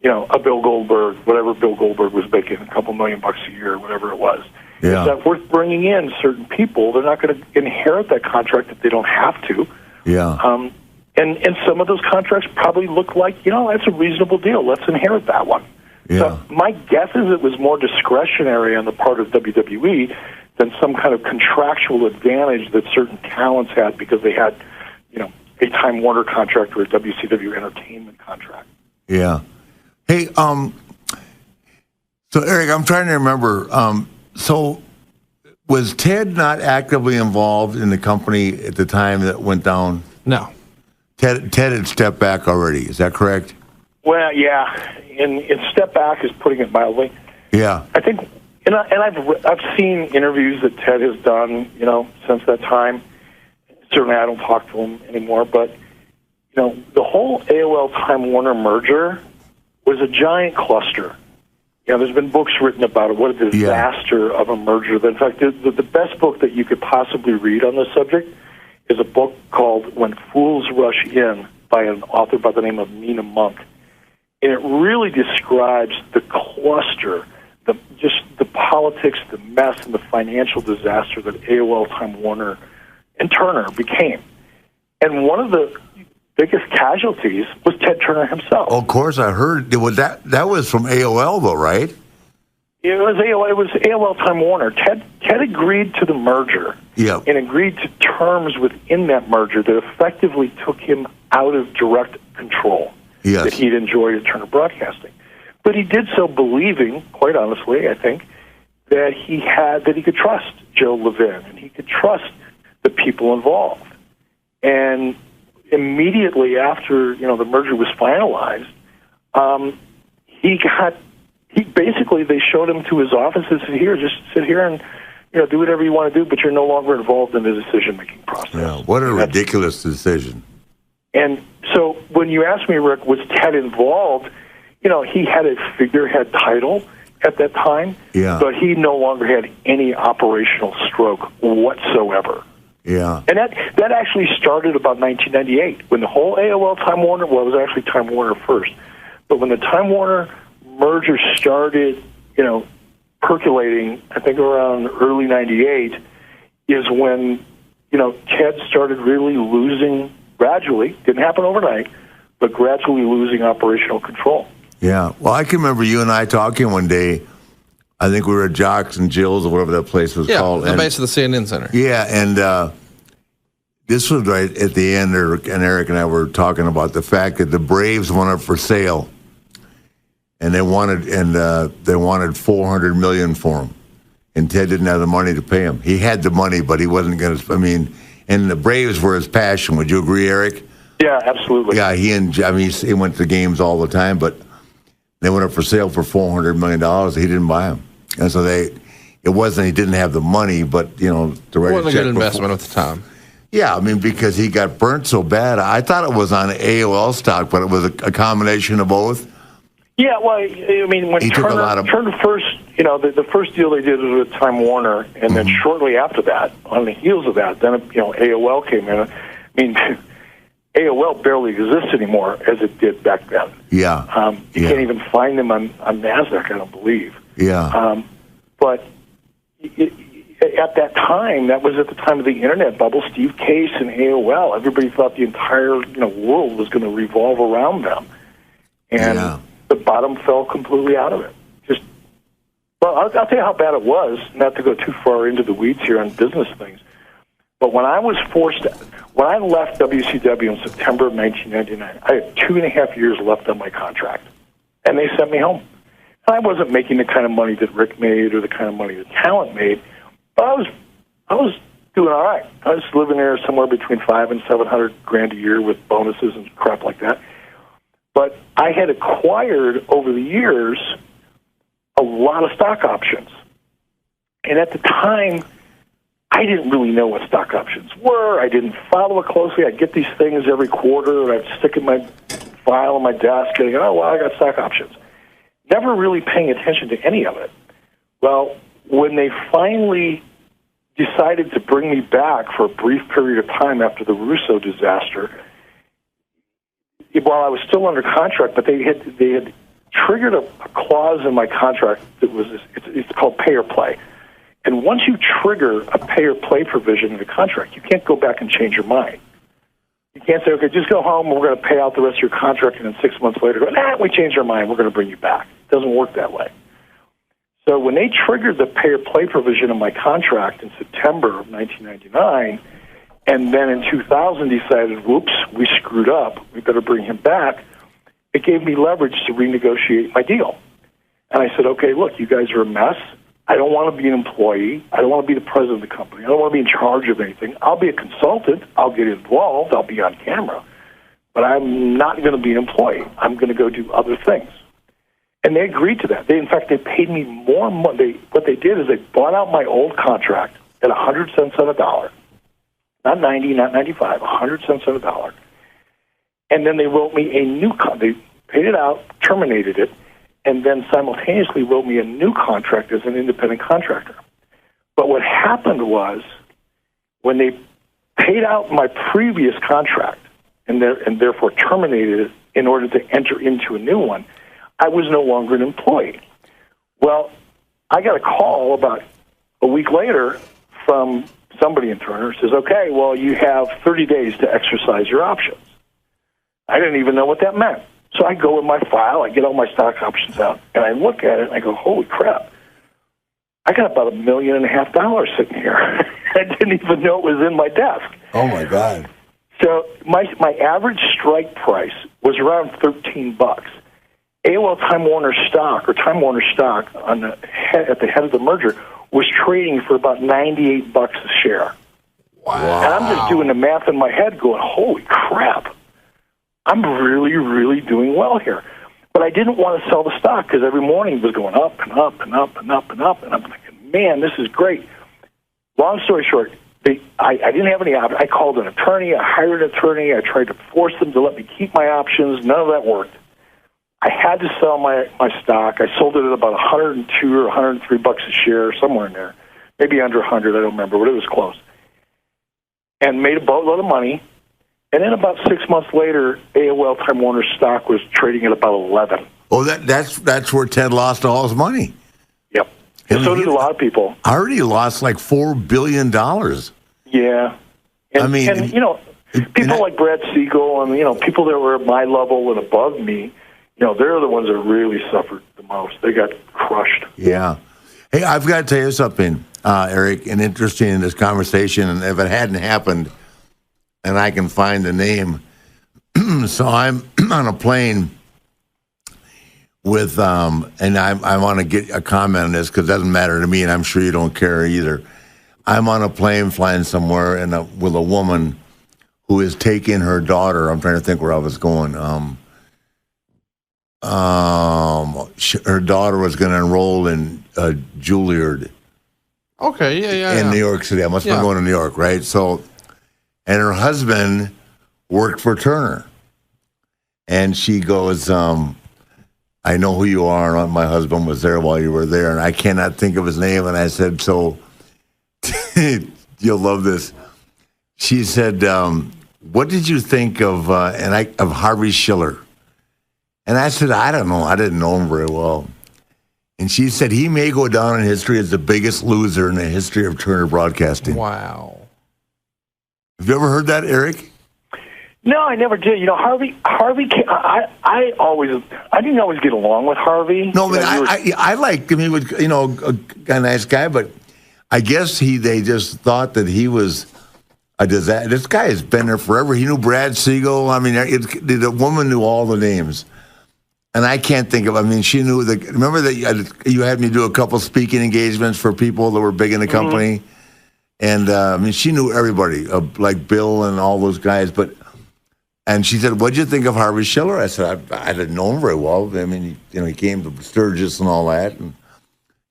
a Bill Goldberg, whatever Bill Goldberg was making, a couple $1 million a year, whatever it was. Yeah. It's not worth bringing in certain people. They're not going to inherit that contract if they don't have to. Yeah. And some of those contracts probably look like, that's a reasonable deal. Let's inherit that one. Yeah. So my guess is it was more discretionary on the part of WWE than some kind of contractual advantage that certain talents had because they had, a Time Warner contract or a WCW entertainment contract. Yeah. Hey, so Eric, I'm trying to remember. So was Ted not actively involved in the company at the time that went down? No. Ted had stepped back already. Is that correct? Well, yeah. And step back is putting it mildly. Yeah. I think, and I've seen interviews that Ted has done, since that time. Certainly, I don't talk to him anymore, but the whole AOL Time Warner merger was a giant cluster. There's been books written about it. What a disaster of a merger. In fact, the best book that you could possibly read on this subject is a book called When Fools Rush In by an author by the name of Nina Monk. And it really describes the cluster, just the politics, the mess, and the financial disaster that AOL Time Warner and Turner became. And one of the biggest casualties was Ted Turner himself. Of course, I heard that was from AOL, though, right? It was AOL Time Warner. Ted agreed to the merger and agreed to terms within that merger that effectively took him out of direct control that he'd enjoyed at Turner Broadcasting. But he did so believing, quite honestly, I think, that he could trust Joe Levin and he could trust the people involved. And immediately after the merger was finalized, they showed him to his office and said, "Here, just sit here and do whatever you want to do, but you're no longer involved in the decision-making process." Yeah, what a ridiculous decision. And so when you ask me, Rick, was Ted involved? He had a figurehead title at that time, but he no longer had any operational stroke whatsoever. Yeah. And that actually started about 1998 when the whole AOL Time Warner, it was actually Time Warner first, but when the Time Warner merger started, percolating, I think around early 98, is when, Ted started really losing gradually, didn't happen overnight, but gradually losing operational control. Yeah. Well, I can remember you and I talking one day. I think we were at Jocks and Jill's or whatever that place was called. Yeah, the base of the CNN Center. Yeah, and this was right at the end, and Eric and I were talking about the fact that the Braves went up for sale, and they wanted $400 million for him, and Ted didn't have the money to pay him. He had the money, but he wasn't going to. And the Braves were his passion. Would you agree, Eric? Yeah, absolutely. Yeah, he went to games all the time, but they went up for sale for $400 million. He didn't buy them, and so it wasn't he didn't have the money, but to write it wasn't a good investment at the time. Yeah, because he got burnt so bad. I thought it was on AOL stock, but it was a combination of both. Yeah, well, when he took a lot of Turner first, the first deal they did was with Time Warner, and then shortly after that, on the heels of that, then AOL came in. AOL barely exists anymore as it did back then. Yeah, you can't even find them on NASDAQ, I don't believe. Yeah, but at that time, that was at the time of the internet bubble. Steve Case and AOL, everybody thought the entire world was going to revolve around them, and the bottom fell completely out of it. I'll tell you how bad it was. Not to go too far into the weeds here on business things, but when I left WCW in September of 1999, I had 2.5 years left on my contract, and they sent me home. And I wasn't making the kind of money that Rick made or the kind of money that Talent made. But I was doing all right. I was living there somewhere between $500,000 and $700,000 a year with bonuses and crap like that. But I had acquired over the years a lot of stock options, and at the time, I didn't really know what stock options were. I didn't follow it closely. I'd get these things every quarter, and I'd stick in my file on my desk, and I got stock options. Never really paying attention to any of it. Well, when they finally decided to bring me back for a brief period of time after the Russo disaster, while I was still under contract, but they had triggered a clause in my contract that was it's called pay or play. And once you trigger a pay or play provision in the contract, you can't go back and change your mind. You can't say, okay, just go home and we're going to pay out the rest of your contract, and then 6 months later go, we changed our mind, we're going to bring you back. It doesn't work that way. So when they triggered the pay or play provision in my contract in September of 1999, and then in 2000 decided, whoops, we screwed up, we better bring him back, it gave me leverage to renegotiate my deal. And I said, okay, look, you guys are a mess. I don't want to be an employee. I don't want to be the president of the company. I don't want to be in charge of anything. I'll be a consultant. I'll get involved. I'll be on camera. But I'm not going to be an employee. I'm going to go do other things. And they agreed to that. In fact, they paid me more money. What they did is they bought out my old contract at 100 cents on a dollar. Not 90, not 95, 100 cents on a dollar. And then they wrote me a new contract. They paid it out, terminated it, and then simultaneously wrote me a new contract as an independent contractor. But what happened was, when they paid out my previous contract and therefore terminated it in order to enter into a new one, I was no longer an employee. Well, I got a call about a week later from somebody in Turner who says, okay, well, you have 30 days to exercise your options. I didn't even know what that meant. So I go in my file, I get all my stock options out, and I look at it, and I go, holy crap. I got about $1.5 million sitting here. I didn't even know it was in my desk. Oh, my God. So my average strike price was around $13. AOL Time Warner stock, or Time Warner stock, at the head of the merger, was trading for about $98 a share. Wow. And I'm just doing the math in my head going, holy crap. I'm really, really doing well here. But I didn't want to sell the stock because every morning it was going up and up and up and up and up. And I'm thinking, man, this is great. Long story short, I didn't have any options. I called an attorney. I hired an attorney. I tried to force them to let me keep my options. None of that worked. I had to sell my stock. I sold it at about 102 or 103 bucks a share, somewhere in there. Maybe under 100, I don't remember, but it was close. And made a boatload of money. And then about 6 months later, AOL Time Warner stock was trading at about 11. Oh, that's where Ted lost all his money. Yep. And so did a lot of people. I already lost like $4 billion. Yeah. And, I mean, and, people like Brad Siegel and, people that were at my level and above me, they're the ones that really suffered the most. They got crushed. Yeah. Hey, I've got to tell you something, Eric, and interesting in this conversation, and if it hadn't happened, and I can find the name. So I'm on a plane with, and I want to get a comment on this because it doesn't matter to me, and I'm sure you don't care either. I'm on a plane flying somewhere with a woman who is taking her daughter. I'm trying to think where I was going. Her daughter was going to enroll in Juilliard. Okay, yeah. In New York City. I must have been going to New York, right? So, and her husband worked for Turner. And she goes, I know who you are. And my husband was there while you were there. And I cannot think of his name. And I said, so, you'll love this. She said, what did you think of Harvey Schiller? And I said, I don't know. I didn't know him very well. And she said, he may go down in history as the biggest loser in the history of Turner Broadcasting. Wow. Have you ever heard that, Eric? No, I never did. Harvey. I didn't always get along with Harvey. No, but I liked him. He was, a nice guy. But I guess they just thought that he was a disaster. This guy has been there forever. He knew Brad Siegel. I mean, the woman knew all the names. And I can't think of. She knew remember that you had me do a couple speaking engagements for people that were big in the company, and she knew everybody, like Bill and all those guys. And she said, "What'd you think of Harvey Schiller?" I said, "I didn't know him very well. He came to Sturgis and all that." And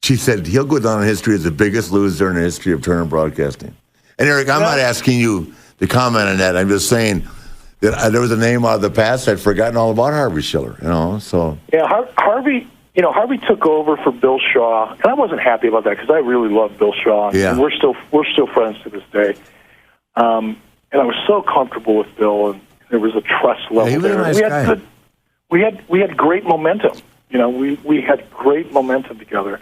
she said, "He'll go down in history as the biggest loser in the history of Turner Broadcasting." And Eric, I'm not asking you to comment on that. I'm just saying that there was a name out of the past. I'd forgotten all about Harvey Schiller, So yeah, Harvey took over for Bill Shaw, and I wasn't happy about that because I really loved Bill Shaw, and we're still friends to this day. And I was so comfortable with Bill, and there was a trust level he was there. A nice guy. We had great momentum. We had great momentum together,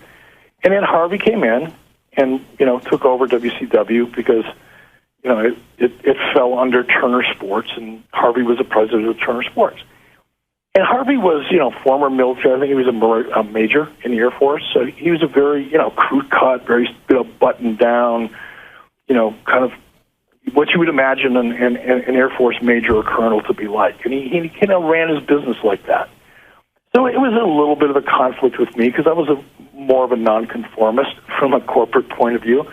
and then Harvey came in and took over WCW because. It fell under Turner Sports, and Harvey was the president of Turner Sports. And Harvey was, former military. I think he was a major in the Air Force. So he was a very, crude cut, very buttoned down, kind of what you would imagine an Air Force major or colonel to be like. And he kind of ran his business like that. So it was a little bit of a conflict with me because I was more of a nonconformist from a corporate point of view.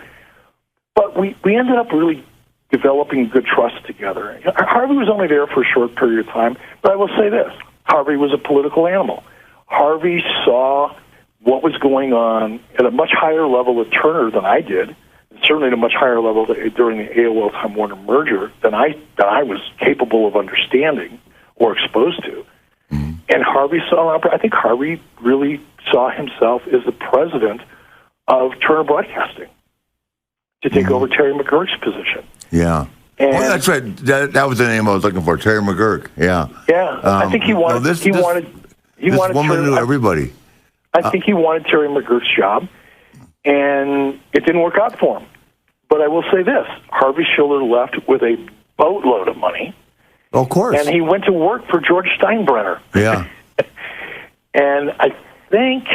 But we ended up really developing good trust together. Harvey was only there for a short period of time, but I will say this. Harvey was a political animal. Harvey saw what was going on at a much higher level with Turner than I did, certainly at a much higher level during the AOL Time Warner merger than I was capable of understanding or exposed to. Mm-hmm. And Harvey saw, I think Harvey really saw himself as the president of Turner Broadcasting to take over Terry McGurk's position. Yeah. And that's right. That was the name I was looking for, Terry McGurk. Yeah. Yeah. I think he wanted. This woman knew everybody. I think he wanted Terry McGurk's job, and it didn't work out for him. But I will say this: Harvey Schiller left with a boatload of money. Of course. And he went to work for George Steinbrenner. Yeah. And I think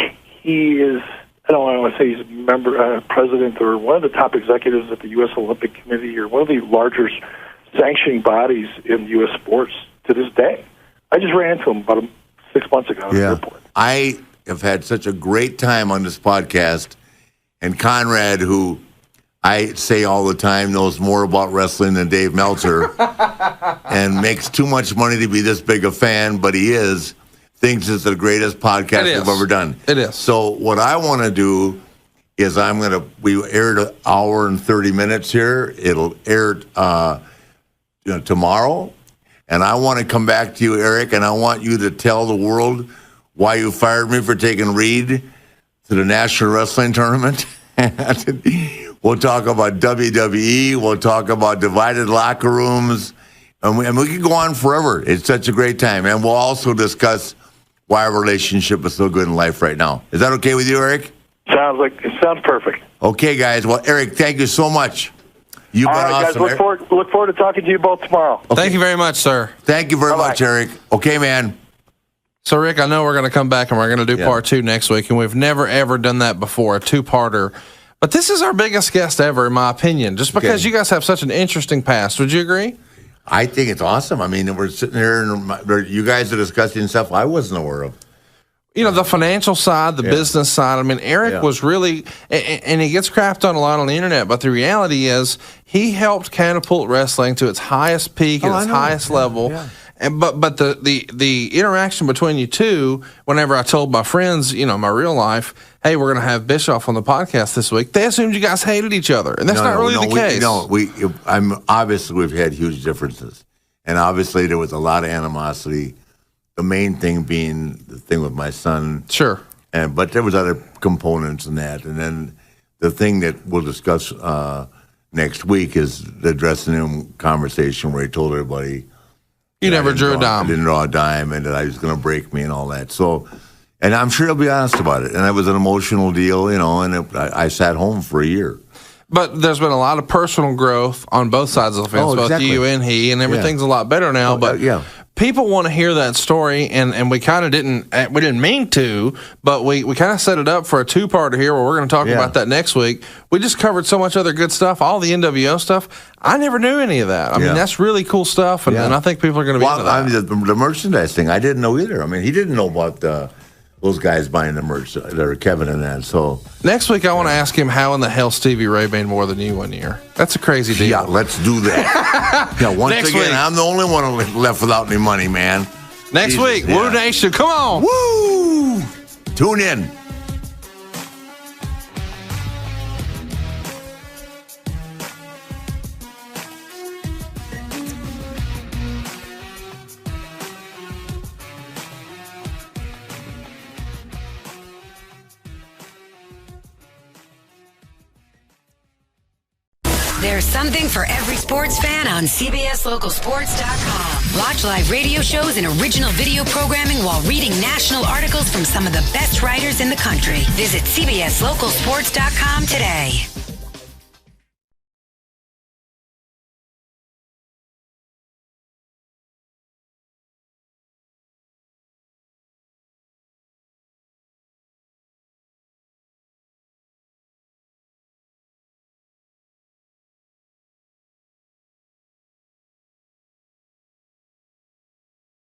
he is. I don't want to say he's a member, president, or one of the top executives at the U.S. Olympic Committee, or one of the larger sanctioning bodies in U.S. sports to this day. I just ran into him about 6 months ago at the airport. I have had such a great time on this podcast, and Conrad, who I say all the time knows more about wrestling than Dave Meltzer and makes too much money to be this big a fan, but he is, thinks it's the greatest podcast we've ever done. It is. So what I want to do is we aired an hour and 30 minutes here. It'll air tomorrow. And I want to come back to you, Eric, and I want you to tell the world why you fired me for taking Reed to the National Wrestling Tournament. We'll talk about WWE. We'll talk about divided locker rooms. And we can go on forever. It's such a great time. And we'll also discuss why our relationship is so good in life right now. Is that okay with you, Eric? Sounds perfect. Okay, guys. Well, Eric, thank you so much. You've been awesome. Guys, look forward to talking to you both tomorrow. Okay. Thank you very much, sir. Thank you very much, Eric. Okay, man. So, Rick, I know we're going to come back and we're going to do part 2 next week, and we've never, ever done that before, a 2-parter. But this is our biggest guest ever, in my opinion, just because you guys have such an interesting past. Would you agree? I think it's awesome. I mean, we're sitting here and you guys are discussing stuff I wasn't aware of. You know, the financial side, the business side. I mean, Eric was really, and he gets crapped on a lot on the internet, but the reality is he helped catapult wrestling to its highest peak and its highest level. Yeah. And but the interaction between you two, whenever I told my friends, you know, my real life, hey, we're going to have Bischoff on the podcast this week, they assumed you guys hated each other, and that's not really the case. Obviously we've had huge differences, and obviously there was a lot of animosity. The main thing being the thing with my son, sure, but there was other components in that, and then the thing that we'll discuss next week is the dressing room conversation where he told everybody. You never drew a dime. I didn't draw a dime, and that he was going to break me and all that. So, and I'm sure he'll be honest about it. And it was an emotional deal, you know, and I sat home for a year. But there's been a lot of personal growth on both sides of the fence, both you and he, and everything's a lot better now. But people want to hear that story, and we kind of didn't mean to, but we kind of set it up for a 2-parter here where we're going to talk about that next week. We just covered so much other good stuff, all the NWO stuff. I never knew any of that. I mean, that's really cool stuff, and I think people are going to be into that. I mean, the merchandise thing, I didn't know either. I mean, he didn't know about those guys buying the merch, they're Kevin and that. So next week, I want to ask him how in the hell Stevie Ray made more than you one year. That's a crazy deal. Yeah, let's do that. Once again, I'm the only one left without any money, man. Next week, Wooooo Nation, come on. Woo! Tune in. There's something for every sports fan on CBSLocalSports.com. Watch live radio shows and original video programming while reading national articles from some of the best writers in the country. Visit CBSLocalSports.com today.